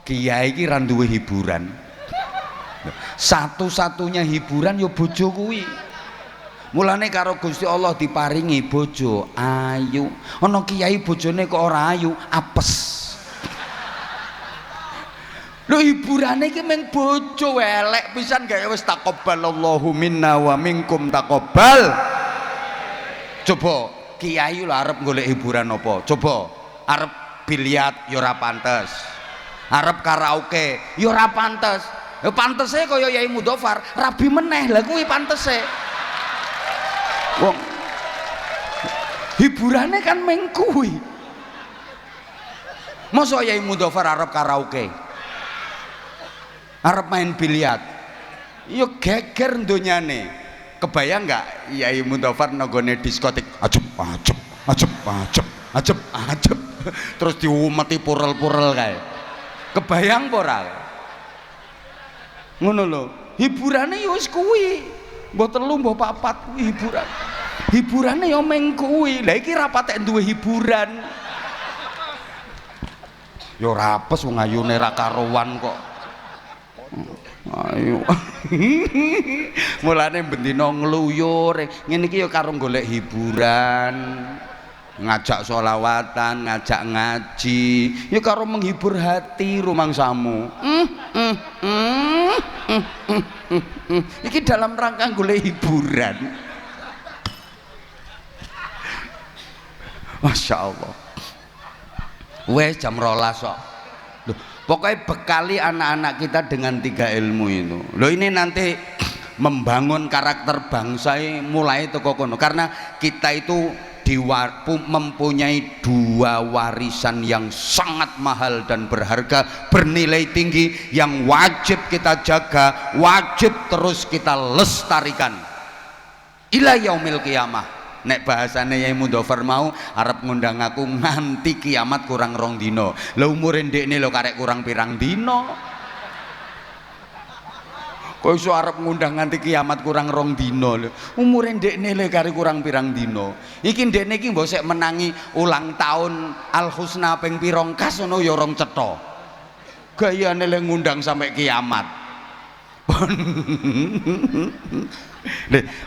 Kiai iki ra duwe hiburan. Satu-satunya hiburan ya bojo kuwi. Mulane karo Gusti Allah diparingi bojo ayu. Ana kiai bojone kok ora ayu, apes. Lho hiburane iki mung bojo elek pisan gak wis taqabbalallahu minna wa minkum taqabbal. Coba kiai lho arep golek hiburan apa? Coba arep biliat ya ora pantes. Arep karaoke ya ora pantes. Ya pantese kaya Yai Mudofar, rabi meneh. Lah kuwi pantese. Wong hiburane kan mung kuwi. Mosok Yai Mudofar arep karaoke. Arep main biliar. Ya geger donyane. Kebayang enggak Yai Mudofar nggone diskotik ajep ajep ajep ajep ajep ajep terus diumeti purel-purel kae. Kebayang apa ora? Ngono lho, hiburane ya wis kuwi. Mbok telu mbok papat kuwi hiburan. Hiburane ya meng kuwi. Lah iki ra patek duwe hiburan. Ya ora apes wong ayune ra karuan kok. Ayo. Mulane bendina ngluyur. Ngene iki ya karo golek hiburan. Ngajak sholawatan, ngajak ngaji, ya karo menghibur hati rumangsamu. Iki dalam rangka golek hiburan. Masya Allah. Wes jam 12 kok. Loh, pokoknya bekali anak-anak kita dengan 3 ilmu itu. Loh ini nanti membangun karakter bangsa mulai teko kono. Karena kita itu mempunyai 2 warisan yang sangat mahal dan berharga, bernilai tinggi, yang wajib kita jaga, wajib terus kita lestarikan ila yaumil qiyamah. Nek bahasane Yai Mudofar mau arep ngundang aku nganti kiamat kurang 2 dina. Lah umure ndekne lho karek kurang pirang dina. Kok iso arep ngundang nganti kiamat kurang rong dino lho. Umure ndekne le kari kurang pirang dino. Iki ndekne iki mbok sek menangi ulang tahun Al Husna ping pirong kas ngono ya rong cetha. Gayane le ngundang sampai kiamat.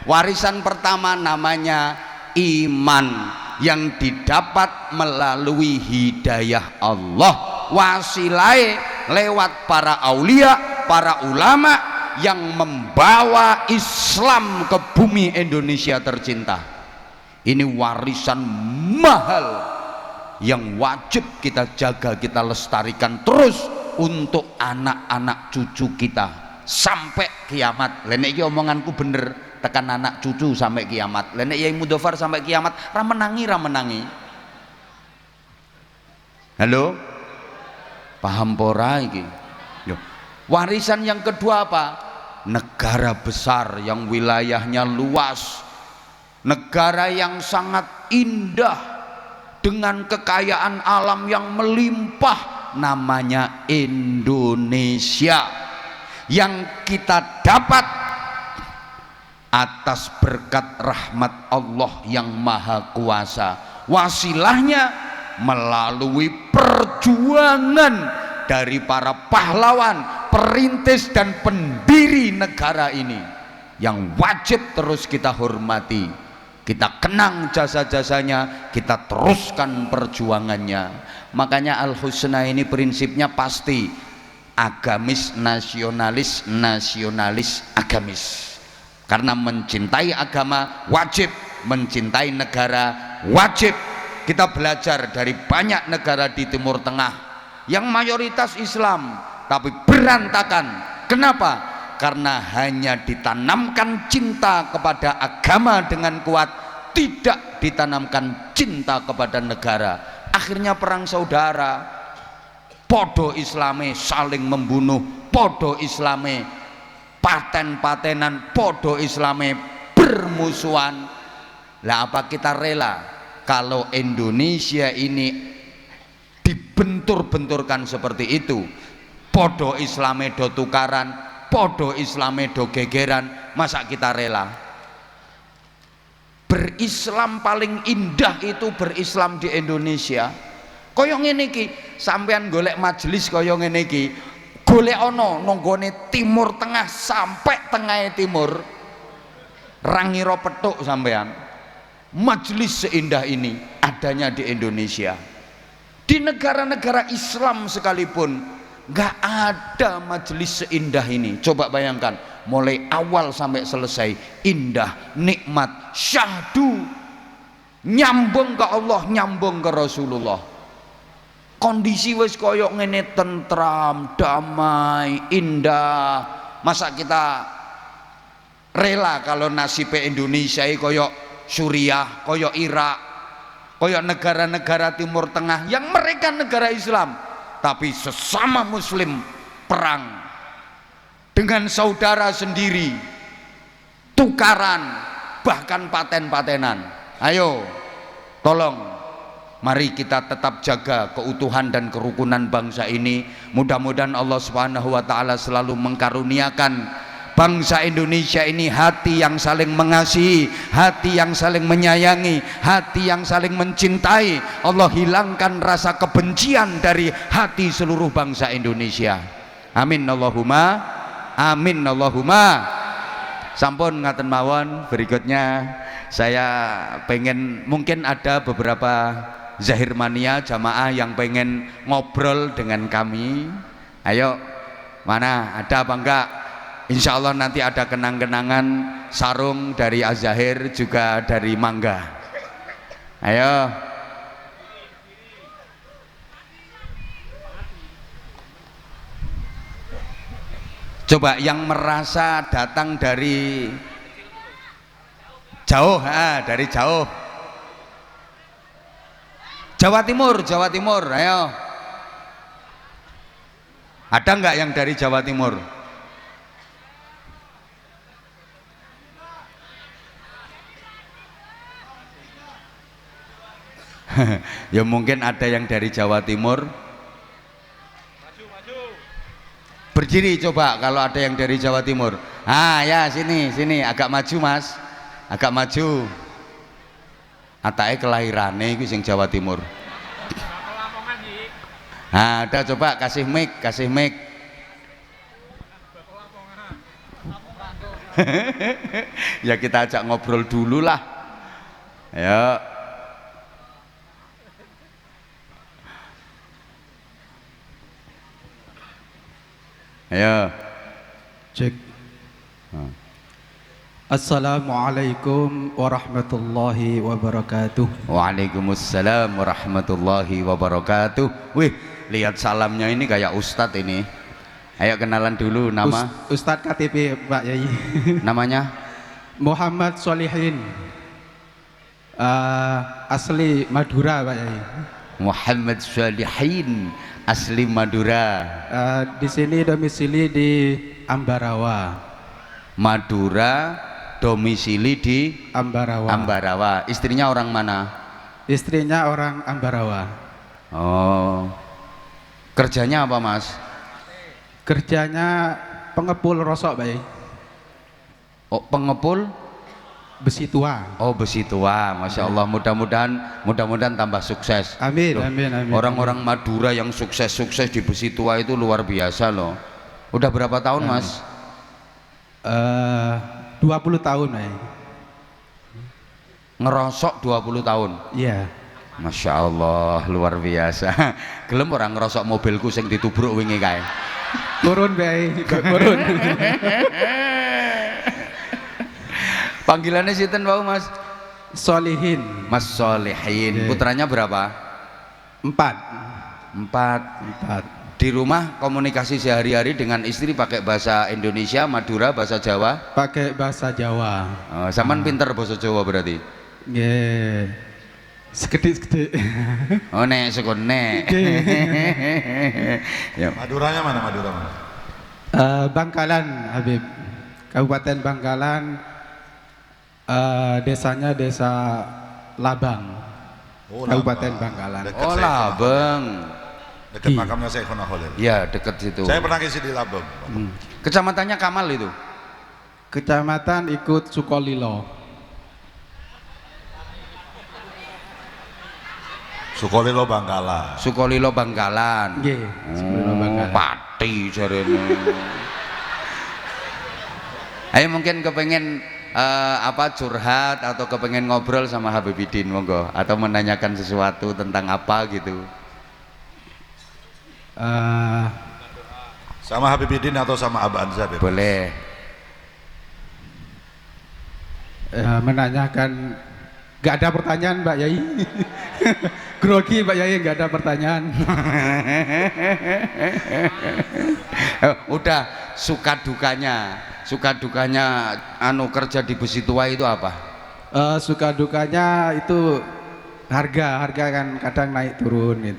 Warisan pertama namanya iman yang didapat melalui hidayah Allah, wasilai lewat para aulia, para ulama yang membawa Islam ke bumi Indonesia tercinta. Ini warisan mahal yang wajib kita jaga, kita lestarikan terus untuk anak-anak cucu kita sampai kiamat. Nek iki omonganku bener, tekan anak cucu sampai kiamat. Nek Yai Mudofar sampai kiamat ra menangi. Halo? Paham pora iki? Loh. Warisan yang kedua apa? Negara besar yang wilayahnya luas. Negara yang sangat indah dengan kekayaan alam yang melimpah, namanya Indonesia, yang kita dapat atas berkat rahmat Allah yang maha kuasa. Wasilahnya melalui perjuangan dari para pahlawan, perintis dan pendiri negara ini yang wajib terus kita hormati, kita kenang jasa-jasanya, kita teruskan perjuangannya. Makanya Al Husna ini prinsipnya pasti agamis, nasionalis, nasionalis, agamis. Karena mencintai agama wajib, mencintai negara wajib. Kita belajar dari banyak negara di Timur Tengah yang mayoritas Islam tapi berantakan. Kenapa? Karena hanya ditanamkan cinta kepada agama dengan kuat, tidak ditanamkan cinta kepada negara. Akhirnya perang saudara, podo Islame saling membunuh, podo Islame paten-patenan, podo Islame bermusuhan. Lah apa kita rela kalau Indonesia ini dibentur-benturkan seperti itu? Podo Islame do tukaran, podo Islame do gegeran, masa kita rela? Berislam paling indah itu berislam di Indonesia. Kaya ngene iki, sampean golek majelis kaya ngene iki, golek ana nonggone Timur Tengah sampai tengah timur, rangira petuk sampean. Majelis seindah ini adanya di Indonesia. Di negara-negara Islam sekalipun nggak ada majelis seindah ini. Coba bayangkan, mulai awal sampai selesai indah, nikmat, syahdu, nyambung ke Allah, nyambung ke Rasulullah. Kondisi wis koyok ngene, tentram, damai, indah. Masa kita rela kalau nasib Indonesia koyok Suriah, koyok Irak, koyok negara-negara Timur Tengah yang mereka negara Islam tapi sesama muslim perang dengan saudara sendiri, tukaran, bahkan paten-patenan. Ayo tolong, mari kita tetap jaga keutuhan dan kerukunan bangsa ini. Mudah-mudahan Allah Subhanahu wa taala selalu mengkaruniakan bangsa Indonesia ini hati yang saling mengasihi, hati yang saling menyayangi, hati yang saling mencintai. Allah hilangkan rasa kebencian dari hati seluruh bangsa Indonesia. Amin Allahumma amin Allahumma. Sampun ngaten mawon. Berikutnya saya pengen, mungkin ada beberapa Zahirmania jamaah yang pengen ngobrol dengan kami. Ayo, mana ada apa enggak? Insya Allah nanti ada kenang-kenangan sarung dari Az-Zahir, juga dari Mangga. Ayo. Coba yang merasa datang dari jauh, dari jauh. Jawa Timur, Jawa Timur, ayo. Ada enggak yang dari Jawa Timur? Ya mungkin ada yang dari Jawa Timur. Berdiri coba kalau ada yang dari Jawa Timur. Ah ya, sini agak maju Mas, agak maju. Atake kelahirane iku sing Jawa Timur. Nah, udah coba kasih mic. Ya kita ajak ngobrol dulu lah. Ya. Ayo. Cek. Assalamualaikum warahmatullahi wabarakatuh. Waalaikumsalam warahmatullahi wabarakatuh. Wih, lihat salamnya ini kayak ustadz ini. Ayo kenalan dulu nama. Ustadz KTP Pak Yai. Namanya? Muhammad Solihin. Asli Madura Pak Yai. Muhammad Solihin, asli Madura. Di sini domisili di Ambarawa. Madura, domisili di Ambarawa. Ambarawa. Istrinya orang mana? Istrinya orang Ambarawa. Oh. Kerjanya apa, Mas? Kerjanya pengepul rosok Pak Yai. Oh, pengepul besi tua. Oh, besi tua. Masya Allah, mudah-mudahan tambah sukses. Amin, loh, amin. Orang-orang Madura yang sukses di besi tua itu luar biasa loh. Udah berapa tahun Mas? 20 tahun Pak Yai. Ngerosok 20 tahun? Iya. Masya Allah, luar biasa. Gelem orang ngerosok mobilku sing ditubruk wingi kae. Turun Pak Yai, turun. Panggilannya sinten wau Mas? Solihin. Mas Solihin. Putranya berapa? 4. Di rumah komunikasi sehari-hari dengan istri pakai bahasa Indonesia, Madura, bahasa Jawa? Pakai bahasa Jawa. Oh, sampean pinter bahasa Jawa berarti? Nggih. Sekedhik-sekedhik. Oh, nek sekon nek. Ya. Maduranya mana? Bangkalan Habib. Kabupaten Bangkalan. Desanya Desa Labang. Kabupaten Bangkalan. Oh, Labang. Dekat makamnya Syekhuna Khalil. Ya, dekat situ. Saya pernah ngisi di Labang. Kecamatannya Kamal itu? Kecamatan ikut Sukolilo. Sukolilo Bangkalan. Sukolilo Bangkalan. Nggih, Sukolilo Bangkalan. Pati jarene. Ayo mungkin kepengen curhat atau kepengen ngobrol sama Habibidin, monggo, atau menanyakan sesuatu tentang apa gitu. Sama Habibidin atau sama Abah Anza? Boleh. Menanyakan, nggak ada pertanyaan Mbak Yai. Grogi Mbak Yai, nggak ada pertanyaan. Udah, suka dukanya kerja di besi tua itu apa? Suka dukanya itu harga kan kadang naik turun gitu.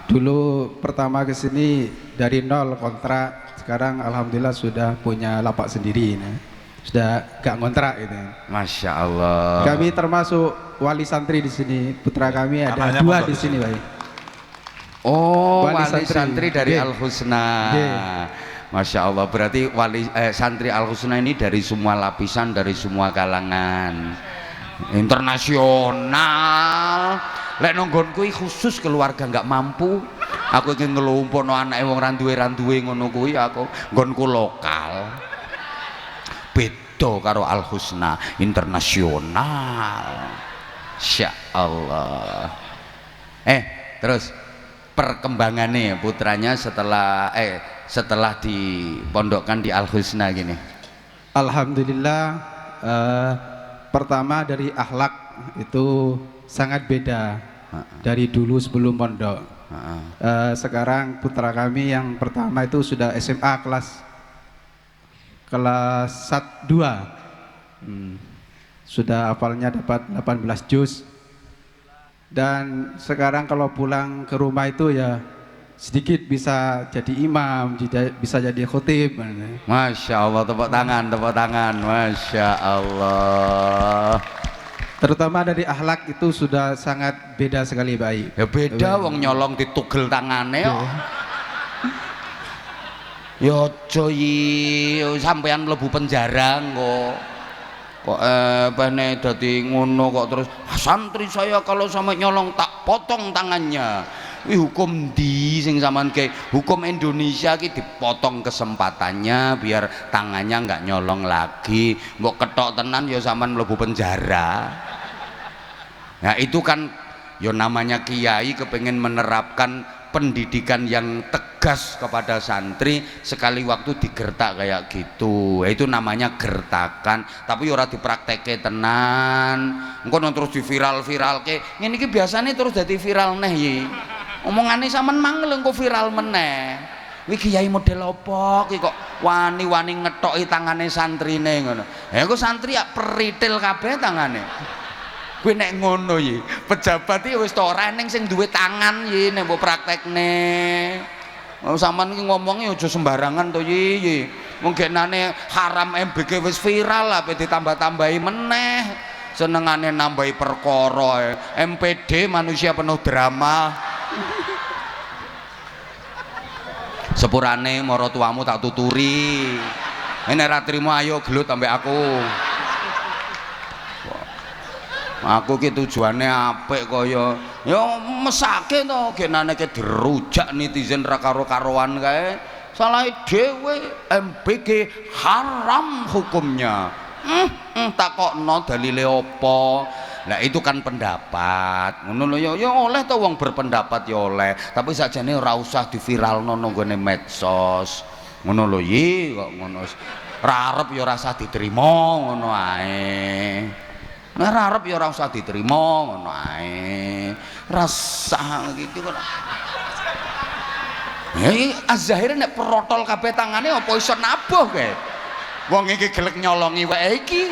Dulu pertama ke sini dari nol kontrak, sekarang alhamdulillah sudah punya lapak sendiri, sudah gak ngontrak gitu. Masya Allah. Kami termasuk wali santri di sini, putra kami ada Anaknya 2 di sini, Pak. Oh, wali santri dari Al Husna. Masya Allah, berarti santri Al Husna ini dari semua lapisan, dari semua kalangan, internasional. Lek nonggonku khusus keluarga nggak mampu, aku ingin ngelumpuhno anake wong randuwe ngono kuwi, aku nggonku lokal. Beda karo Al Husna internasional. Masya Allah. Terus perkembangannya putranya setelah dipondokkan di Al Husna gini. Alhamdulillah, pertama dari akhlak itu sangat beda dari dulu sebelum pondok. Sekarang putra kami yang pertama itu sudah SMA kelas 2, sudah hafalnya dapat 18 juz. Dan sekarang kalau pulang ke rumah itu ya sedikit bisa jadi imam, bisa jadi khotib. Masya Allah, tepuk tangan, Masya Allah. Terutama dari akhlak itu sudah sangat beda sekali, baik. Ya beda, wong nyolong ditugel tangane. Ya aja yi, sampean mlebu penjara kok bene dadi ngono kok terus santri saya kalau sampai nyolong tak potong tangannya. Wih hukum di sing sampean ke hukum Indonesia ki dipotong kesempatannya biar tangannya nggak nyolong lagi. Mbok ketok tenan ya sampean mlebu penjara. Nah itu kan ya namanya kiai kepengen menerapkan pendidikan yang tegas kepada santri, sekali waktu digertak kayak gitu. Itu namanya gertakan, tapi ora dipraktekke tenan. Engko terus diviral-viralke. Ngene iki biasane terus dadi viral neh iki. Omongane sampean mangkel engko viral meneh. Wi kiai model apa ki kok wani-wani ngethoki tangane santrine ngono. Ya engko santri ya peritil kabeh tangane. Kuwi nek ngono iki, pejabat iki wis to ora eneng sing duwe tangan iki nek mbok praktekne. Sampeyan iki ngomongnya aja sembarangan to iki. Wong genane haram MBG wis viral ape ditambah-tambahi meneh. Senengane nambahi perkara. MPD manusia penuh drama. Sepurane mara tuamu tak tuturi. Nek ra trimo ayo gelut ambek aku. Aku ki tujuane apik kaya ya mesake to genane ke dirujak netizen ra karo-karoan kae. Salah dhewe MBG haram hukumnya. Takokno dalile apa? Lah itu kan pendapat. Ngono lho ya oleh to wong berpendapat ya oleh, tapi sakjane ora usah diviralno nang gone medsos. Ngono lho yi kok ngono. Ra arep ya ora usah diterima ngono ae. Nah arep ya ora usah diterima ngono ae. Rasah gitu kok. Iki Az-Zahir nek protol kabeh tangane apa iso nabuh kae. Wong iki gelek nyolongi wae iki.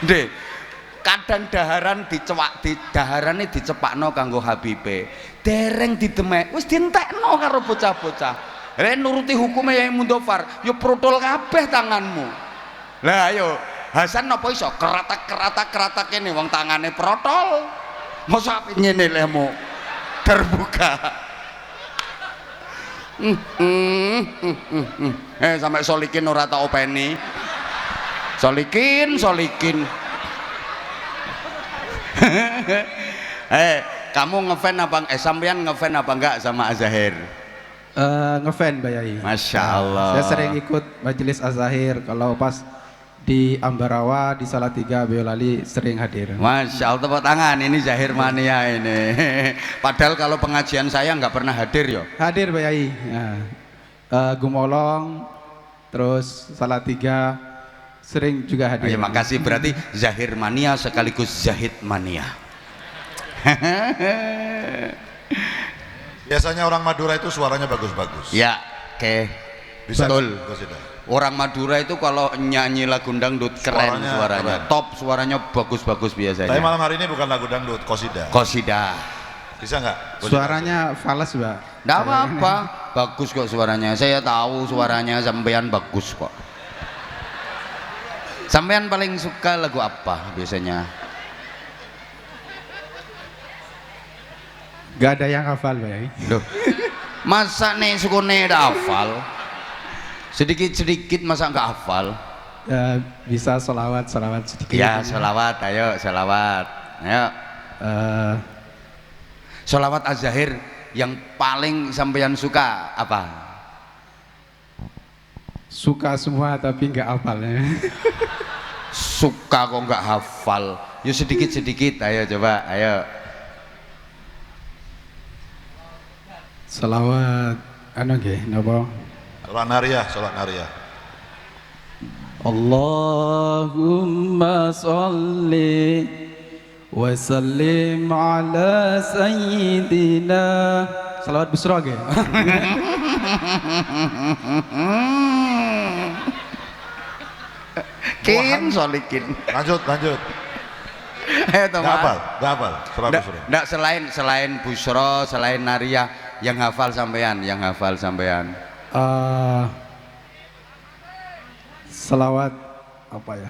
Ndek, kadang daharan daharane dicepakno kanggo Habibe. Dereng didemek, wis dientekno karo bocah-bocah. Rek nuruti hukume yang Mundofar, ya protol kabeh tanganmu. Lah ayo Hasan napa iso keratak kene wong tangane protol. Mosok apik ngene lemu terbuka. Sampai solikin ora tak openi. Solikin. Kamu ngefan apa? Sampean ngefan apa enggak sama Az-Zahir? Ngefan Mbak Yai. Masya Allah. Saya sering ikut majelis Az-Zahir kalau pas di Ambarawa di Salatiga Boyolali sering hadir. Masya Allah, tepuk tangan, ini Zahir Mania ini. Padahal kalau pengajian saya nggak pernah hadir yo. Hadir Mbak Yai. Gumolong, terus Salatiga sering juga hadir. Terima kasih, berarti Zahir Mania sekaligus Zahid Mania. Biasanya orang Madura itu suaranya bagus-bagus. Ya, oke. Betul. Orang Madura itu kalau nyanyi lagu dangdut keren suaranya. Top, suaranya bagus-bagus biasanya. Tapi malam hari ini bukan lagu dangdut, qosidah. Qosidah. Bisa nggak? Suaranya fals Mbak. Nggak apa-apa, bagus kok suaranya. Saya tahu suaranya sampean bagus kok. Sampean paling suka lagu apa biasanya? Gak ada yang hafal Mbak Yai. Loh, masa nih sukune udah hafal? Sedikit-sedikit masa nggak hafal? Bisa selawat sedikit. Ya selawat, ayo selawat. Ayo. Selawat Az-Zahir yang paling sampean suka apa? Suka semua tapi nggak hafal. Suka kok nggak hafal? Yuk sedikit-sedikit, ayo coba, ayo. Selawat, napa? Sholat nariyah. Allahumma salli wa sallim ala sayyidina. Salawat busra ge. Solikin. Lanjut. Gak hafal. Sholat busra. Nggak, selain busra, selain nariyah, yang hafal sampean. Selawat apa ya?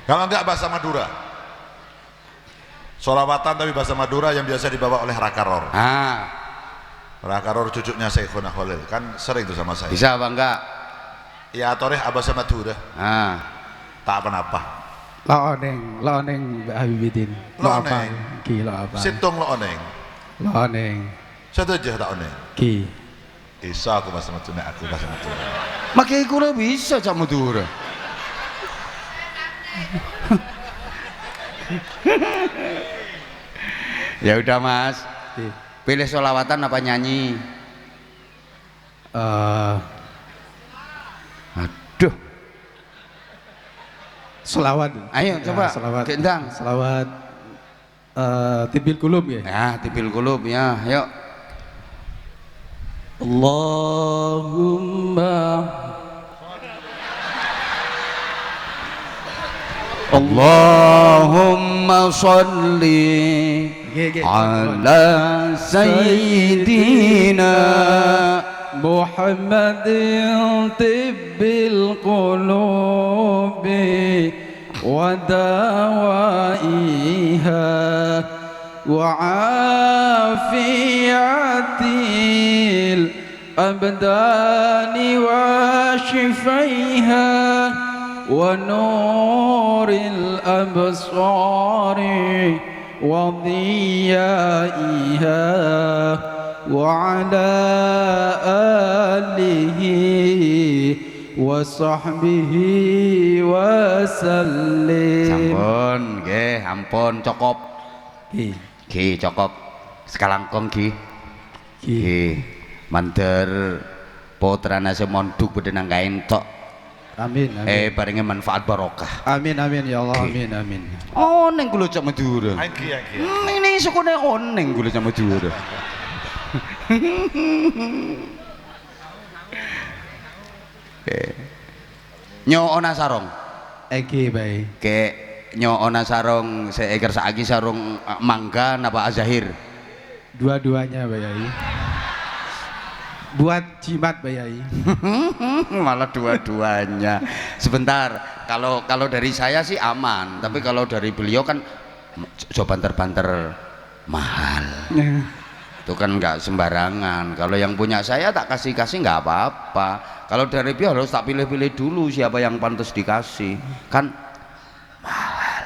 Kalau enggak bahasa Madura. Sholawatan tapi bahasa Madura yang biasa dibawa oleh Rakaror. Ora karo cucunya Syekhuna Khalil kan sering tuh sama saya. Bisa apa enggak? Ya toreh Abah sama Dura. Nah, Tak apa-apa. Lo oneng Mbak Habibidin. Lo apa? oneng. Ki lo apa? Situng lo oneng. Lo oneng. Satu aja tak oneng. Ki. Isa aku mas sama Dura, aku mas sama Dura. makanya kula bisa Cak Madura. Ya udah Mas. Ki. Pilih sholawatan apa nyanyi? Aduh. Selawat. Ayo coba. Selawat. Gendang. Selawat. Tibil kulub ya. Nah, tipil kulub ya. Yuk. Allahumma Allahumma salli ala sayyidina Muhammadin tibbil qulubi wa dawaiha wa afiyatil abdani wa shifaiha wa nuril absari wa dhiyaiha wa ala alihi wa sahbihi wa sallim. Sampun, nggih, ampun cokop. Ki, Nggih, cokop. Sekalangkong nggih. ki. Nggih. Mandher putrane semonduk bedenang kaentok. Amin, amin. Paringi manfaat barokah. Amin, amin ya Allah, amin, amin. Oneng kula Cak Madura. Angki. Ini sukune oneng kula Cak Madura. Nyo ana sarung. Eki baik. Ke nyo ana sarung seeger saiki sarung mangga napa azahir. Dua-duanya Bayai. Buat jimat Bayai. Malah dua-duanya. Sebentar, kalau dari saya sih aman, tapi kalau dari beliau kan banter-banter mahal. Itu kan nggak sembarangan. Kalau yang punya saya tak kasih nggak apa-apa. Kalau dari beliau harus tak pilih-pilih dulu siapa yang pantas dikasih. Kan mahal.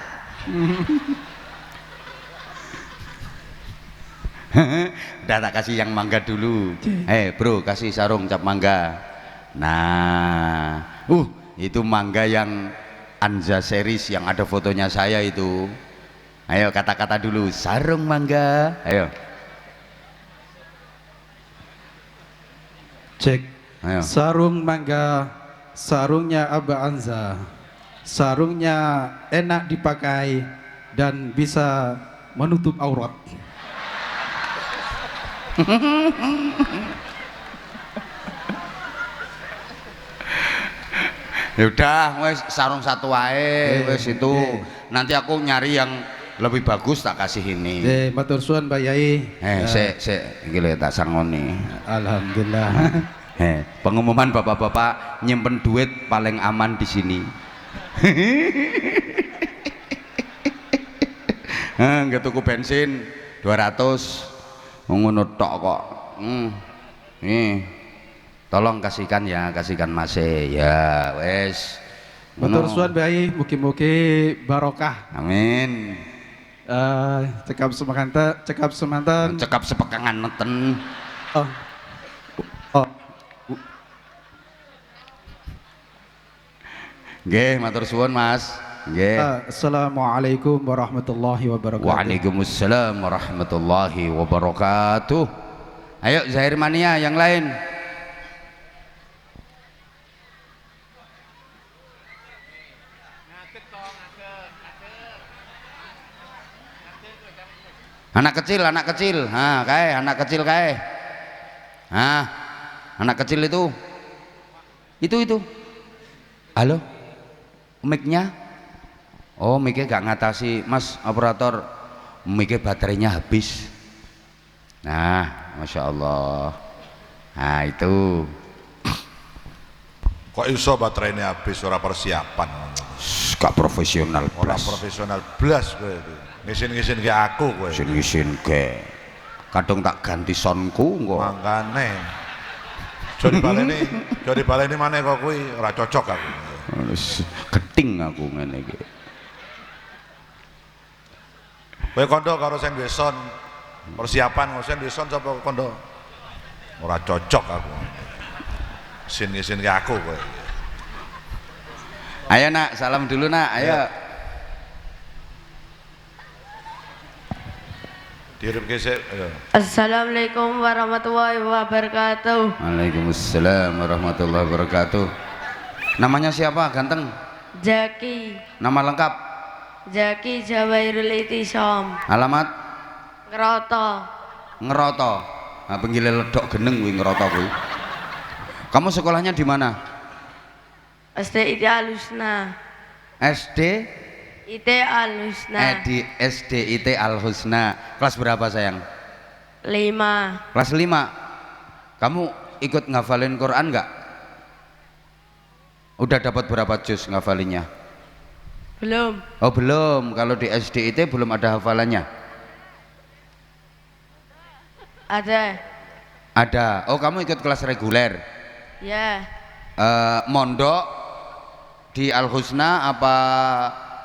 Udah tak kasih yang mangga dulu. Bro, kasih sarung cap mangga. Nah, itu mangga yang Anza series yang ada fotonya saya itu. Ayo kata-kata dulu, sarung mangga. Ayo. Cek. Ayo. Sarung mangga, sarungnya Abah Anza. Sarungnya enak dipakai dan bisa menutup aurat. Ya udah, wes sarung satu wae, wes itu. Nanti aku nyari yang lebih bagus tak kasih ini. Matur suwun Pak Yai. Sik, iki lho tak sangoni. Alhamdulillah. Pengumuman bapak-bapak nyimpen duit paling aman di sini. Nggak tuku bensin 200 ngono tok kok. Nih, tolong kasihkan Mas ya, wes. Matur suwun Pak Yai, mugi-mugi barokah. Amin. Cekap semanten. Cekap sepekangan neten. Oh. Nggih, matur suwun Mas. Nggih. Assalamualaikum warahmatullahi wabarakatuh. Waalaikumsalam warahmatullahi wabarakatuh. Ayo Zahir Mania yang lain. Anak kecil. Anak kecil kae. Anak kecil itu. Halo? Mic-nya? Oh, mic-nya gak ngatasi, Mas operator. Mic-nya baterainya habis. Nah, Masya Allah. Nah, itu. Kok iso baterainya habis ora persiapan? Gak profesional Ora blas. profesional blas kowe iki. Ngisin-ngisin ke aku kowe. Ngisin ke. Kadung tak ganti sonku kok. Mangkane. Jadi baleni maneh kok kuwi ora cocok aku. Geting aku ngene iki. Kowe kondo karo sing duwe son. Persiapan ngosen duwe son sapa kondo? Ora cocok aku. Sin ke aku kowe. Ayo nak, salam dulu nak, ayo. Dirip gesek. Assalamualaikum warahmatullahi wabarakatuh. Waalaikumsalam warahmatullahi wabarakatuh. Namanya siapa ganteng? Jaki. Nama lengkap? Jaki Jawairul Itisam. Alamat? Ngeroto. Ngeroto. Nah, penggile ledok geneng kuwi ngeroto kuwi. Kamu sekolahnya di mana? SD IT Al-Husna. SD? IT Al-Husna. Di SD IT Al-Husna. Kelas berapa sayang? 5. Kelas 5. Kamu ikut ngafalin Quran nggak? Udah dapat berapa juz ngafalinnya? Belum. Oh belum. Kalau di SD IT belum ada hafalannya? Ada. Ada. Oh kamu ikut kelas reguler? Ya. Mondok di Al-Husna apa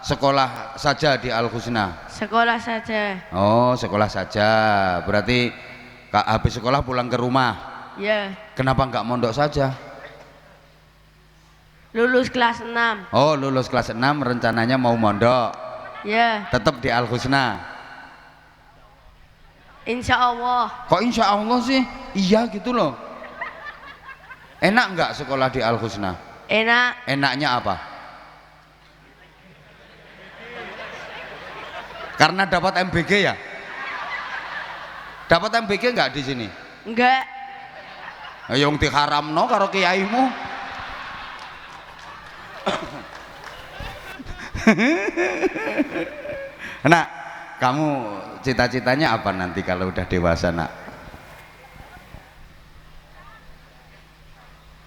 sekolah saja di Al-Husna? Sekolah saja. Oh sekolah saja. Berarti habis sekolah pulang ke rumah? Ya. Kenapa nggak mondok saja? Lulus kelas 6. Oh lulus kelas 6 rencananya mau mondok? Ya. Tetap di Al-Husna? Insya Allah. Kok insya Allah sih? Iya gitu loh. Enak nggak sekolah di Al-Husna? Enak. Enaknya apa? Karena dapat MBG ya? Dapat MBG nggak di sini? Enggak. Yang diharamno karo kiaimu. Nak, kamu cita-citanya apa nanti kalau udah dewasa nak?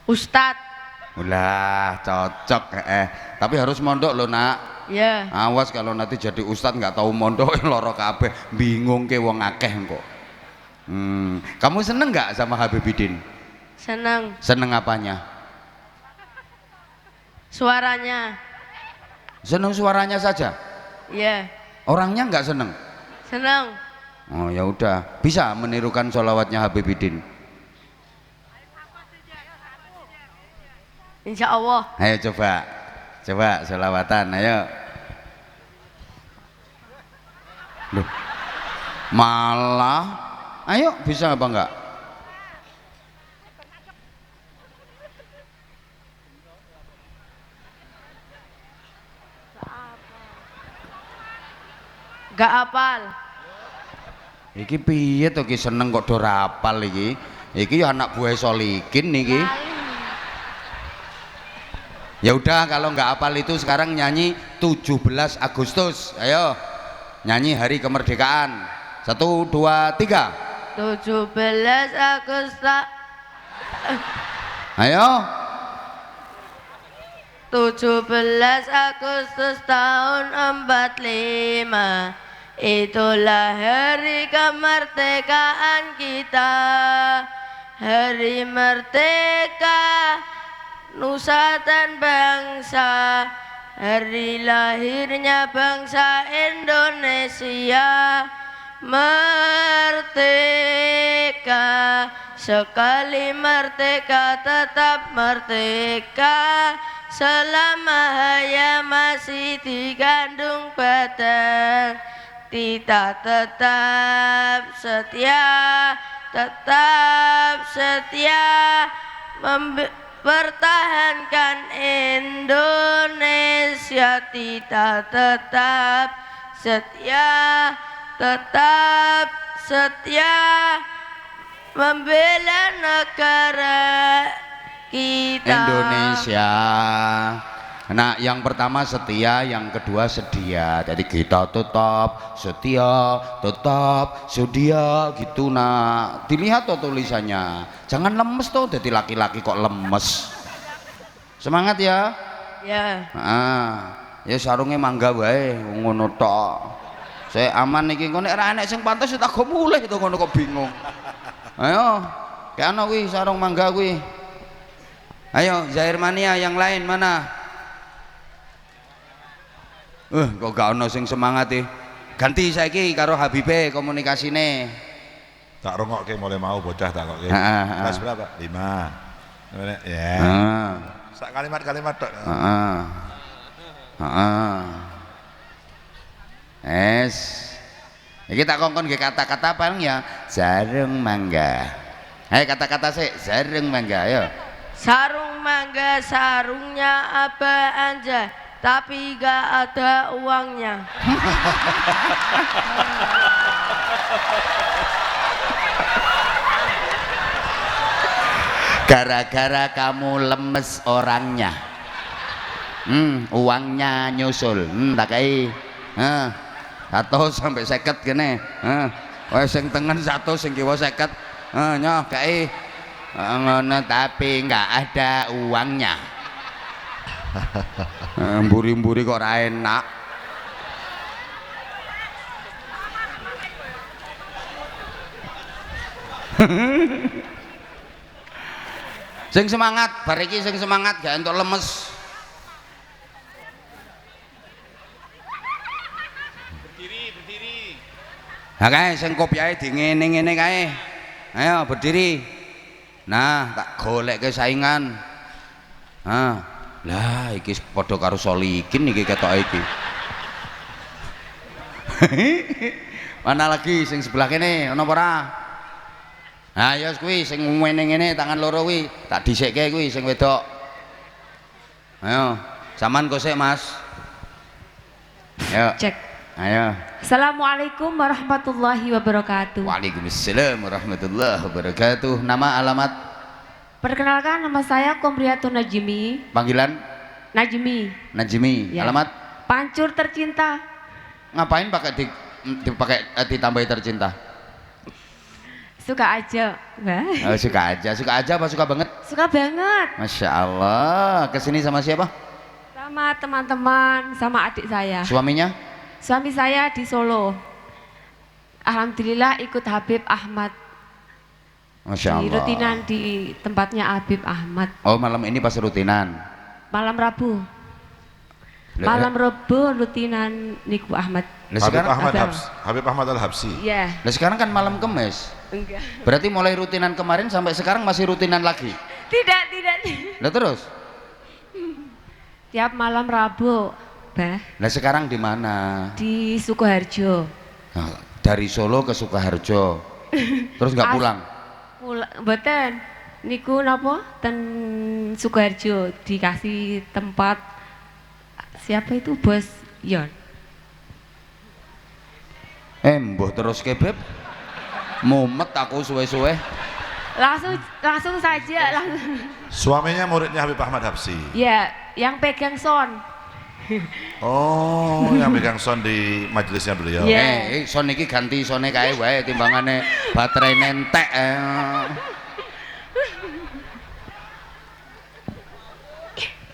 Ustadz. Ulah cocok tapi harus mondok loh nak. Ya. Awas kalau nanti jadi ustadz nggak tahu mondok loro kabeh, bingung ke wong akeh kok. Kamu seneng nggak sama Habibidin? Senang. Seneng apanya? Suaranya. Seneng suaranya saja? Ya. Orangnya nggak seneng? Senang. Oh ya udah, bisa menirukan sholawatnya Habibidin? Insya Allah. Ayo coba sholawatan, ayo. Loh, malah, ayo bisa apa enggak? Gak apal. Iki piye to ki seneng kok do rapal iki? Iki ya anak buah Solikin niki. Ya udah kalau nggak apal itu sekarang nyanyi 17 Agustus. Ayo. Nyanyi hari kemerdekaan. 1 2 3. 17 Agustus. Ayo. 17 Agustus tahun 45. Itulah hari kemerdekaan kita. Hari merdeka nusa dan bangsa, hari lahirnya bangsa Indonesia. Merdeka, sekali merdeka tetap merdeka. Selama hayat masih digandung badan, kita tetap setia mempertahankan Indonesia. Kita tetap setia membela negara kita Indonesia. Nah, yang pertama setia, yang kedua sedia. Jadi kita tetap setia, gitu nak. Dilihat tuh tulisannya. Jangan lemes tuh, jadi laki-laki kok lemes. Semangat ya. ya. Ya sarungnya mangga wae ngono tok. Saya aman iki engko nek ora enek sing pantes tak go mulih to ngono kok bingung. Ayo, kayak ana kuwi sarung mangga kuwi. Ayo Zahir Mania yang lain mana? Kok gak ono sing semangat e. Ganti saiki karo Habibe komunikasine. Tak rungokke mulai mau bocah tak kok. Kelas berapa? 5. Ya. Sak kalimat-kalimat tok. Iki tak kongkon nggih kata-kata apa ya? Sarung mangga. Ayo kata-kata sih, sarung mangga ayo. Sarung mangga, sarungnya apa aja, tapi gak ada uangnya. Gara-gara kamu lemes orangnya. Uangnya nyusul. Tak kei. 100 sampai 50 kene. Wes sing tengen 100 sing kiwa 50. Nyoh kei. Ngono tapi nggak ada uangnya. Mburi-mburi kok ora enak. Sing semangat, bar iki sing semangat gak entuk lemes. Berdiri. Nah kae sing kopiahe di ngene-ngene kae. Ayo berdiri. Nah, tak golek ke saingan. Lah iki padha karo Solikin iki ketok iki. Mana lagi sing sebelah kene ana apa ora? Nah, ya kuwi sing ngene-ngene tangan loro kuwi tak dhisikke kuwi sing wedok. Ayo, sampean kok sik, Mas. Ayo. Cek. Ayo. Assalamualaikum warahmatullahi wabarakatuh. Waalaikumsalam warahmatullahi wabarakatuh. Nama, alamat? Perkenalkan, nama saya Komriatun Najmi. Panggilan? Najmi. Ya. Alamat? Pancur tercinta. Ngapain pakai ditambahi tercinta? Suka aja, Mbak. Oh, suka aja apa suka banget? Suka banget. Masya Allah. Kesini sama siapa? Sama teman-teman, sama adik saya. Suaminya? Suami saya di Solo. Alhamdulillah ikut Habib Ahmad. Masya Allah. Di rutinan di tempatnya Habib Ahmad. Oh, malam ini pas rutinan? Malam Rabu. Malam Rabu rutinan Niku Ahmad. Habib Ahmad Al-Habsi. Iya. Nah sekarang kan malam Kemis. Enggak. Berarti mulai rutinan kemarin sampai sekarang masih rutinan lagi? Tidak. Lah terus? Tiap malam Rabu, Bah. Nah sekarang di mana? Di Sukoharjo. Nah, dari Solo ke Sukoharjo. Terus nggak pulang? Mboten. Niku napa ten Sukoharjo dikasih tempat siapa itu Bos Yon. Mbuh terus ke Beb. Mumet aku suwe-suwe. Langsung saja langsung. Suaminya muridnya Habib Ahmad Habsi. Ya, yang pegang son. Oh, yang pegang son di majelisnya beliau. Yeah. Son iki ganti sone kae wae timbangane baterai nentek.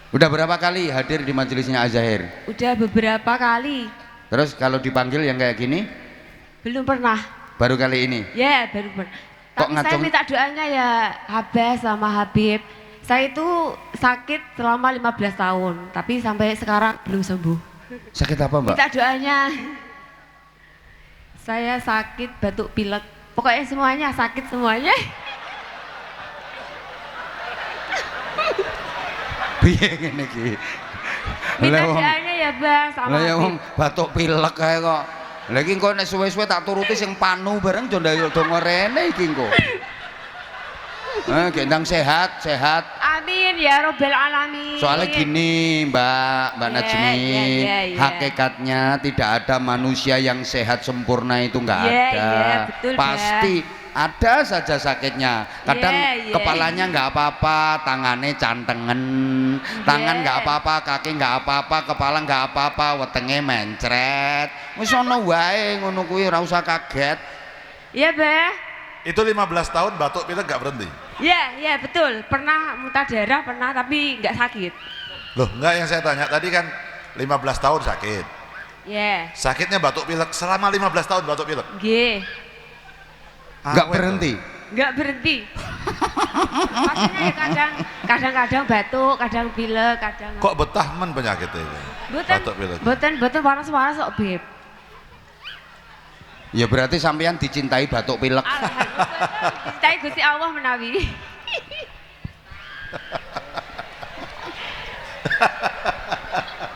Udah berapa kali hadir di majelisnya Azahir? Udah beberapa kali. Terus kalau dipanggil yang kayak gini? Belum pernah. Baru kali ini? Ya, baru pernah. Tapi saya minta doanya ya Habib sama Habib. Saya itu sakit selama 15 tahun, tapi sampai sekarang belum sembuh. Sakit apa, Mbak? Minta doanya. Saya sakit batuk pilek. Pokoknya semuanya sakit semuanya. Piye ngene iki? Minta doanya ya, Bang, sama Lah ya Habib. wong batuk pilek kae kok. Lah iki engko nek suwe-suwe tak turuti sing panu bareng do ngorene iki engko. Gendang sehat. Amin ya robbal alamin. Soalnya gini Mbak Najmi, yeah. hakikatnya tidak ada manusia yang sehat sempurna itu nggak ada. Betul, pasti ada saja sakitnya. Kadang Yeah. kepalanya nggak apa-apa, tangannya cantengen, tangan nggak apa-apa, kaki nggak apa-apa, kepala nggak apa-apa, wetenge mencret. Wis ono wae ngono kuwi, ora usah kaget. Iya, Bah. Itu 15 tahun batuk pilek nggak berhenti. Iya, betul. Pernah muntah darah, pernah tapi nggak sakit. Loh, enggak, yang saya tanya tadi kan 15 tahun sakit. Ya. Sakitnya batuk pilek selama 15 tahun batuk pilek. Nggih. Enggak Awet berhenti. Enggak berhenti. Maksudnya ya kadang-kadang batuk, kadang pilek, kadang. Kok betah men penyakitnya itu? Batuk pilek. Boten waras-waras kok, Beb. Ya berarti sampean dicintai batuk pilek. Alhamdulillah. Dicintai Gusti Allah menawi.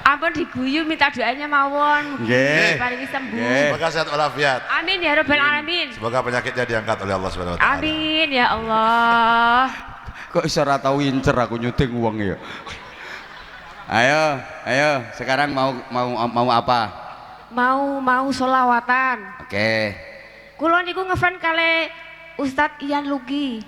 Ampun diguyu minta doanya mawon. Nggih. Paringi sembuh. Nggih. Semoga sehat walafiat. Amin ya rabbal alamin. Semoga penyakitnya diangkat oleh Allah Subhanahu wa taala. Amin ya Allah. Kok iso ora tau incer aku nyuting uang ya. Ayo, sekarang mau apa? Mau solawatan. Oke. Kulo niku ngefan kali Ustadz Ian Lugi.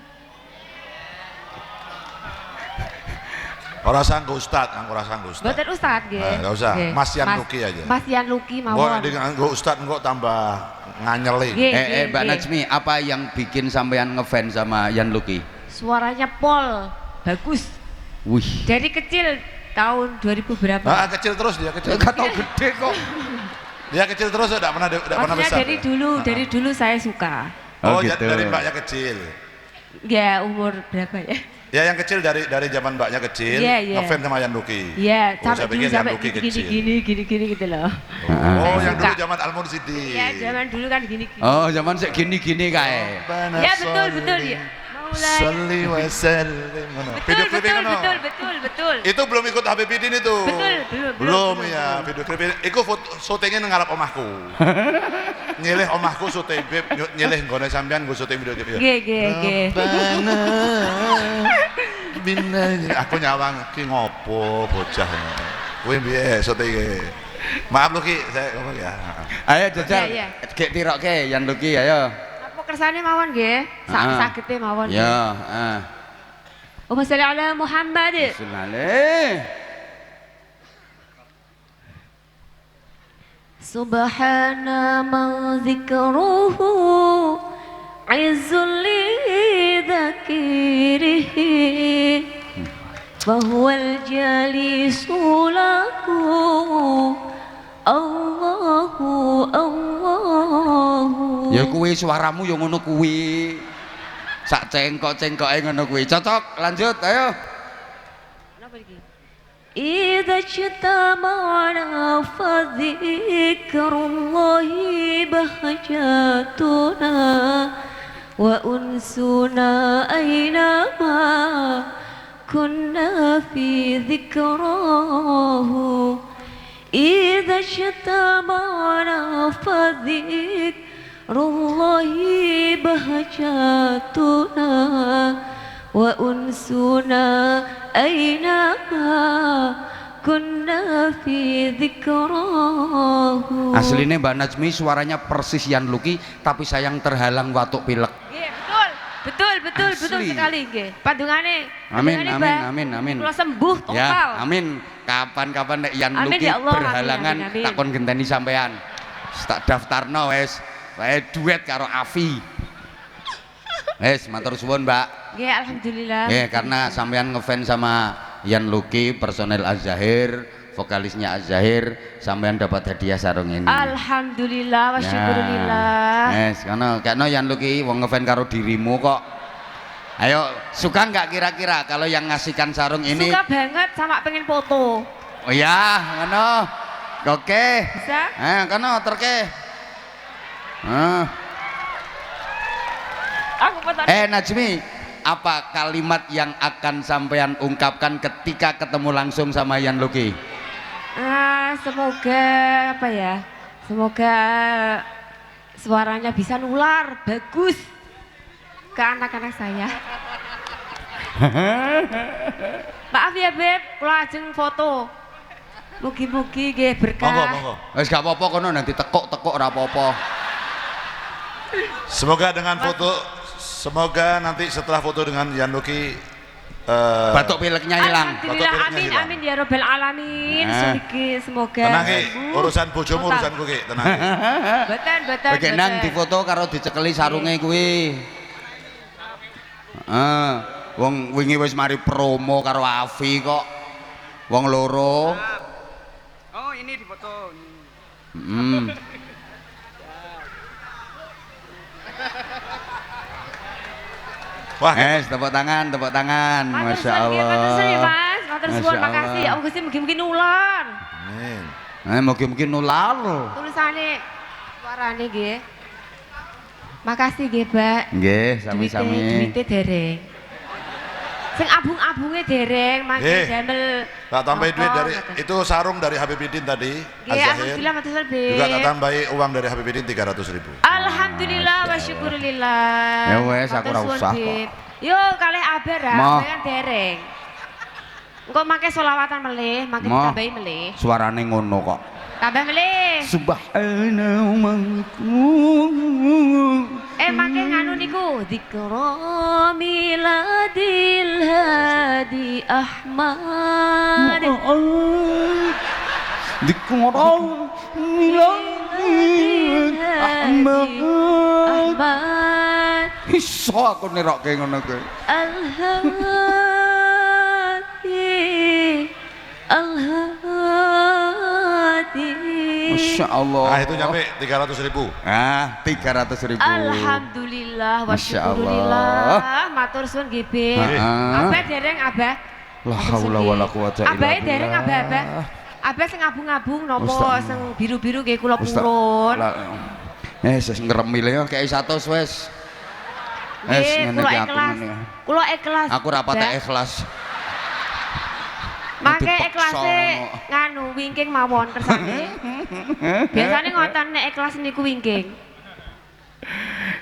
Ora sanggup Ustad, ora sanggup Ustad. Boten Ustadz nggih. Enggak usah, Nggih. Mas Ian Lugi aja. Mas Ian Lugi Engko mawon. nggo Ustad engko tambah nganyeli. Nggih, Mbak nggih. Najmi, apa yang bikin sampean ngefans sama Yan Luki? Suaranya pol, bagus. Wih. Dari kecil tahun 2000 berapa? Ah, kecil terus dia kecil. Enggak tahu gede kok. Dia kecil terus enggak pernah Maksudnya besar. dari dulu saya suka. Oh, ya, gitu. dari mbaknya kecil. Ya umur berapa ya? Ya yang kecil dari zaman mbaknya kecil, Iya, iya. ngefans sama Yan Luki. Iya, Oh, saya sampai pikir dulu Yan sampai Luki kecil. gini gitu loh. Oh, Saya yang dulu suka. zaman Al-Mursidi. Iya, zaman dulu kan gini. Oh, zaman sik gini-gini kae. Ya betul ya. Maulay. Salli wa sallim. Video klipnya kan? Betul. Itu belum ikut Habibidin itu. Betul, Belum ya, video klipnya. Iku syutingnya ngarep omahku. Nyilih omahku syuting, Beb, nyilih nggone sampean gue syuting video klip. Nggih. Rabbana bina aku nyawang ki ngopo bocah. Kuwi piye syutinge? Maaf lu Ki, saya ngomong ya. Ayo jajal. Iya. Gek tirokke Yan Luki, ayo. Apa kersane mawon nggih? Sakite mawon. Ya, Allahumma sholli ala Muhammad. Bismillah. Subhana man zikruhu izzul li dzakirihi wa huwal jalisu lahu Allahu. Ya kuwi suaramu ya ngono kuwi. Sak cengkok-cengkoke ngono kuwi. Cocok, lanjut, ayo. إذا اجتمعنا فذكر الله بهجتنا وأنسنا أينما كنا في ذكراه إذا اجتمعنا فذكر الله بهجتنا وأنسنا أينما كنا في ذكراه. Aslinya Mbak Najmi suaranya persis Yan Luki, tapi sayang terhalang watuk pilek. Betul Asli. sekali nggih. Padungane. Amin. Kula sembuh total. Ya, amin. Kapan-kapan nek Yan Amin Luki ya Allah, berhalangan amin. takon genteni sampean. Tak daftarno wis. Wae duet karo Afi. Wis, matur suwun, Mbak. Nggih, alhamdulillah. Karena sampean ngefans sama Yan Luki, personel Az-Zahir, vokalisnya Az-Zahir, sampean dapat hadiah sarung ini. Alhamdulillah wa syukurillah. Karena Yan Luki wong ngefans karo dirimu kok. Ayo, suka nggak kira-kira kalau yang ngasihkan sarung ini? Suka banget sama pengen foto. Oh ya, ngono. Oke. Bisa? Kono terke. Aku foto. Najmi, apa kalimat yang akan sampean ungkapkan ketika ketemu langsung sama Yan Luki? Semoga apa ya? Semoga suaranya bisa nular bagus ke anak-anak saya. Maaf ya Beb, kula ajeng foto. Mugi-mugi nggih berkah. Monggo. Wis gak apa-apa kono nanti tekuk-tekuk ora apa-apa. Semoga nanti setelah foto dengan Yan Luki Batuk pileknya hilang. Alhamdulillah, Batuk pileknya amin ya robbal alamin. Semoga tenang Ki, sembuh. urusan bojomu Total. urusanku Ki, tenang Ki. Betul. Oke, nang difoto karo dicekeli sarunge kuwi. Wong wingi wis mari promo karo Afi kok. Wong loro. Oh, ini difoto. Wah, Tepuk tangan, Masya Allah. Matur suwun ya, Mas. Matur suwun, Masya makasih. Allah. Om Gusti mugi-mugi nular. amin. Mungkin nular. Tulisane suarane nggih. Makasih nggih, Mbak. Nggih, sami-sami. Duite dereng. Sing abung-abunge dereng, mangke damel. Tak tambahi duit dari ngoten. itu sarung dari Habibidin tadi. Nggih, Az-Zahir. alhamdulillah matur suwun, Bib. Juga tak tambahi uang dari Habibidin 300.000. Alhamdulillah wa syukurillah. Ya wes, aku Matur ora suwun, usah kok. Bib. Yo kalih aber ra, Moh. kan dereng. Engko mangke selawatan melih, mangke Moh. ditambahi melih. Suarane ngono kok. Tambah melih. Mangke nganu niku dzikra miladil hadi Ahmad. Ahmad Iso aku nerokke ngono kuwi. Al-Hadi Al-Hadi. Masya Allah. Nah, itu nyampe 300.000. 300.000. Alhamdulillah wa Masya syukurillah. Matur suwun nggih, Bib. Heeh. Abah dereng abah. La haula wala quwata illa Abah dereng billah. abah. Abah sing abung-abung nopo Ustaz. sing biru-biru nggih kula Ustaz. purun. Wis ngremil ya kayak 100 wis. Nggih, ngene kula iki aku ikhlas. ngene. Kula ikhlas. Aku ra patek Mbak. ikhlas. Mangke Dipaksa ikhlase ngono. nganu wingking mawon kersane. Biasane ngoten nek ikhlas niku wingking.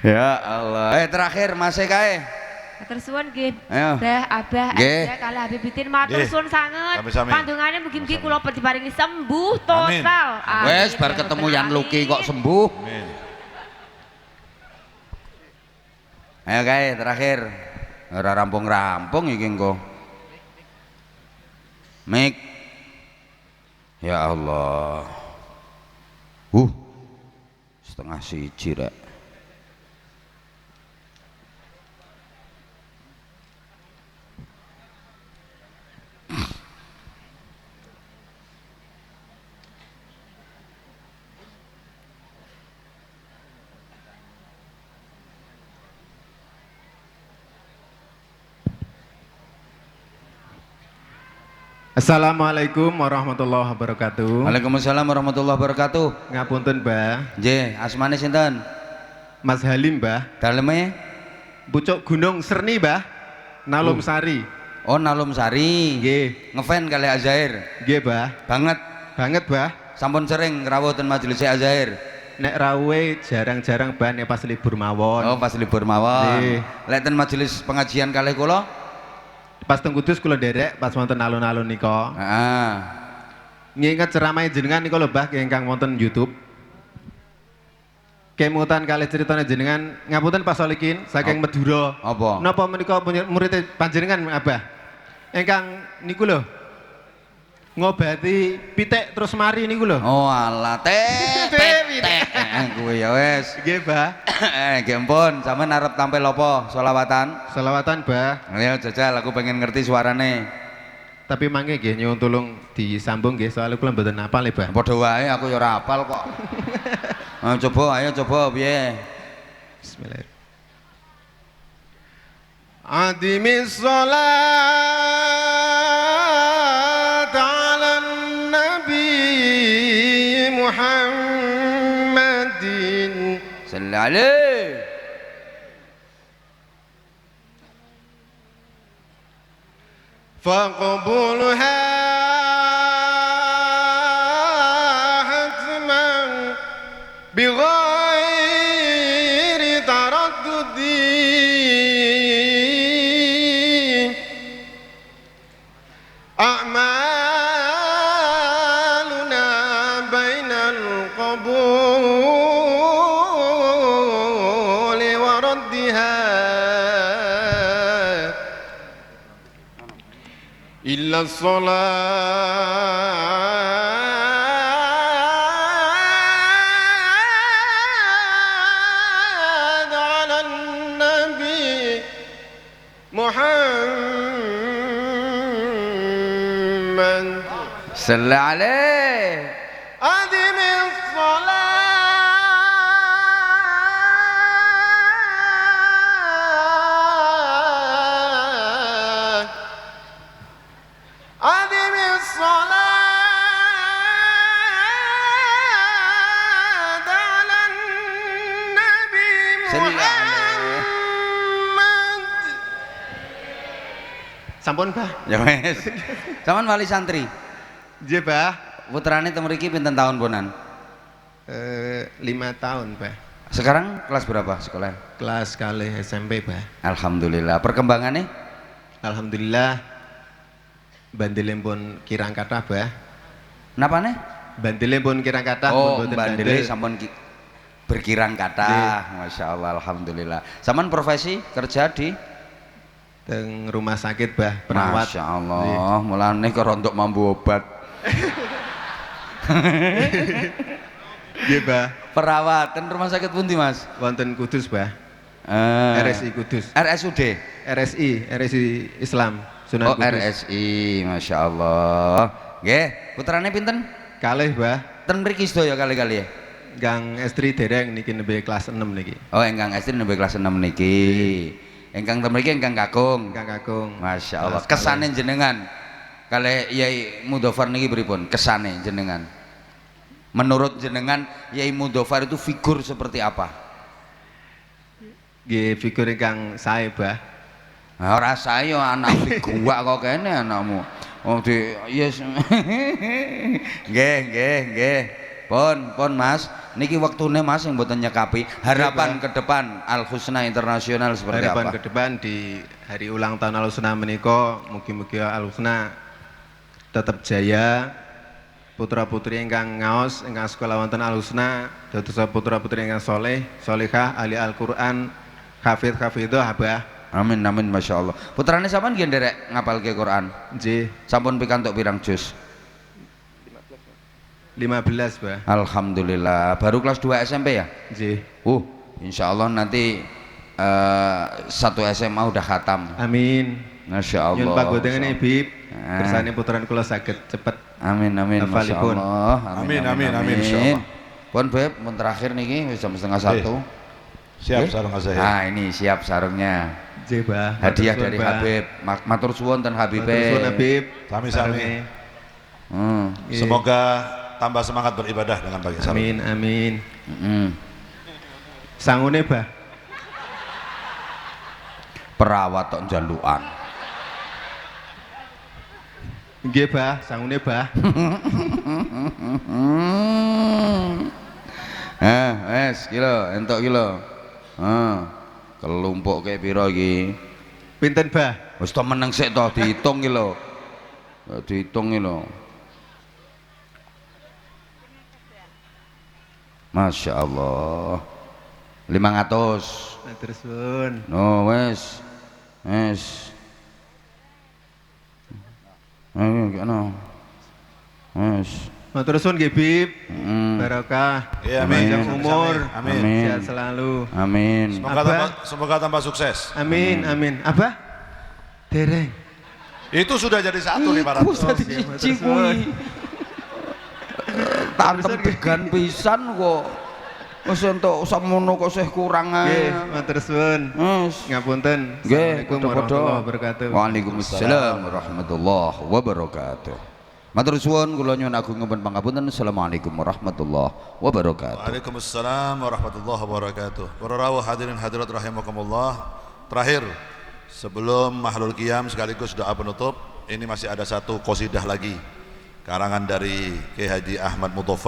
Ya Allah. Terakhir masih kae. Matur suwun nggih. Ayo. Mbah, Abah, Nggih. Anda kalih Habibitin matur Nggih. suwun sanget. Sami-sami. Pandungane mugi-mugi kula diparingi sembuh Amin. total. Amin. Wes bar Ya ketemu Rabbal Yan Luki kok Alamin. sembuh. Amin. Ayo kae terakhir. Ora rampung-rampung iki engko. Mik. Ya Allah. Setengah siji rek. Assalamualaikum warahmatullahi wabarakatuh. Waalaikumsalam warahmatullahi wabarakatuh. Ngapunten, Mbah. Nggih, asmane sinten? Mas Halim, Mbah. Daleme? Pucuk Gunung Serni, Mbah. Nalum Sari. Oh, Nalum Sari. Nggih, Ngefan kali Azair. nggih, Mbah. Banget. Banget, Mbah. Sampun sering ngrawuh ten majelis Azair. Nek rawe jarang-jarang Mbah nek pas libur mawon. Oh, pas libur mawon. Nggih. Lek ten majelis pengajian kalih kula? Pas teng Kudus kula derek pas wonten alun-alun nika. Heeh. Nginget ceramah jenengan nika lho, Mbah, ingkang wonten YouTube. Kemutan kali ceritanya jenengan ngapunten Pak Solikin saking Madura. Apa? Napa menika murid panjenengan, Abah? Ingkang niku lho. Ngobati pitik terus mari niku lho. Oh, alah teh. Kuwi ya wis. Nggih, Mbah. Nggih ampun, sampean arep tampil apa? Selawatan? Selawatan, Mbah. Ayo jajal aku pengen ngerti suarane. Tapi mangke nggih nyuwun tulung disambung nggih soalnya kula mboten hafal ya, Mbah. Padha wae aku ya ora hafal kok. Ayo coba piye? Bismillahirrahmanirrahim. Adimis salat ala nabi Muhammadin. Salli alaihi. فاقبلها حتما بغير تردد أعمالنا بين القبول وردها إلا الصلاة على النبي محمد Salli alaihi. أدم الصلاة Sampun, Bah. Ya wes. Sampean wali santri. Nggih, Bah. Putrane teng mriki pinten tahun ponan? 5 tahun, Bah. Sekarang kelas berapa sekolah? Kelas kali SMP, Bah. Alhamdulillah. Perkembangannya? Alhamdulillah bandele pun kirang kathah, Bah. Napa nih? Bandele pun kirang kathah, Oh, pun boten bandele bandel. sampun berkirang kata. Masya Allah, alhamdulillah. Saman profesi kerja di? Teng rumah sakit, Bah, perawat. Masya Allah, mulane kok rontok mambu obat. Nggih, Bah. Perawatan rumah sakit pundi, Mas? Wonten Kudus, Bah. RSI Kudus. RSUD. RSI Islam Sunan Oh, Kudus. RSI, Masya Allah. Nggih, putrane pinten? Kalih, Bah. Ten mriki sedaya kali-kali ya. Gang estri dereng niki nembe kelas 6 niki. Oh, engkang estri nembe kelas 6 niki. Engkang ten mriki engkang kakung. Kang Kakung. Masya Allah. Kelas Kesane jenengan kali Yai Mudofar niki pripun? Kesane jenengan. Menurut jenengan Yai Mudofar itu figur seperti apa? Nggih figur ingkang sae, Bah. Nah, ora saya anak gua kok kene anakmu. Oh di yes. Nggih. Pon Mas, niki waktune Mas yang mboten nyekapi harapan ke depan Al Husna Internasional seperti Harapan apa? ke depan di hari ulang tahun Al Husna menika mugi-mugi Al Husna tetap jaya. Putra-putri ingkang ngaos ingkang sekolah wonten Al Husna dados putra-putri ingkang saleh, salehah, ahli Al-Qur'an, hafidh-hafidhah, Abah. Amin, Masya Allah. Putrane sampean nggih nderek ngapalke Quran? Nggih, Sampun pikantuk pirang juz? 15, Bah. Alhamdulillah. Baru kelas 2 SMP ya? Nggih. Insya Allah nanti 1 SMA udah khatam. Amin. Masya Allah. Nyun pagodhengane Bib. Ah. Kersane puteran kula saged cepet. Amin, Masya Hafalipun. Allah. Amin, insya Allah. Pun Beb, mun terakhir niki wis jam 12:30. Siap Nggih? sarung azahir. Nah, ini siap sarungnya. Nggih, Bah. Hadiah Matur dari suwun, Bah. Habib. Matur suwun ten Habibe. Matur suwun, Habib. Sami-sami. Sarunge. Nggih. Semoga tambah semangat beribadah dengan pakai sarung. Amin. Mm. Sangune, Bah. Perawat tok jalukan. Nggih, Bah, sangune, Bah. Wes kilo, entuk kilo. Kelumpuk kayak piro iki? Pinten, Bah? Wis to meneng sik to dihitung ki lho. Dihitung ki lho. Masya Allah. 500. Matur suwun. No, wes. Ayo, kena. Wes. Matur suwun nggih, Bib. Mm. Barokah. Iya, amin. Panjang umur. Amin. Amin. Sehat selalu. Amin. Semoga tambah sukses. Amin. Abah? Dereng. Itu sudah jadi satu nih para. Cici kuwi. Tantem degan pisan kok. Wis entuk sakmono kok isih kurang Nggih, ae. matur suwun. Wes. Ngapunten. Nggih, Assalamualaikum padha-padha. warahmatullahi wabarakatuh. Waalaikumsalam warahmatullahi wabarakatuh. Matur suwun kula nyuwun agung pangapunten. Assalamualaikum warahmatullahi wabarakatuh. Waalaikumsalam warahmatullahi wabarakatuh. Para rawuh hadirin hadirat rahimakumullah. Terakhir sebelum mahlul qiyam sekaligus doa penutup, ini masih ada satu qasidah lagi karangan dari Kiai Haji Ahmad Mudofar.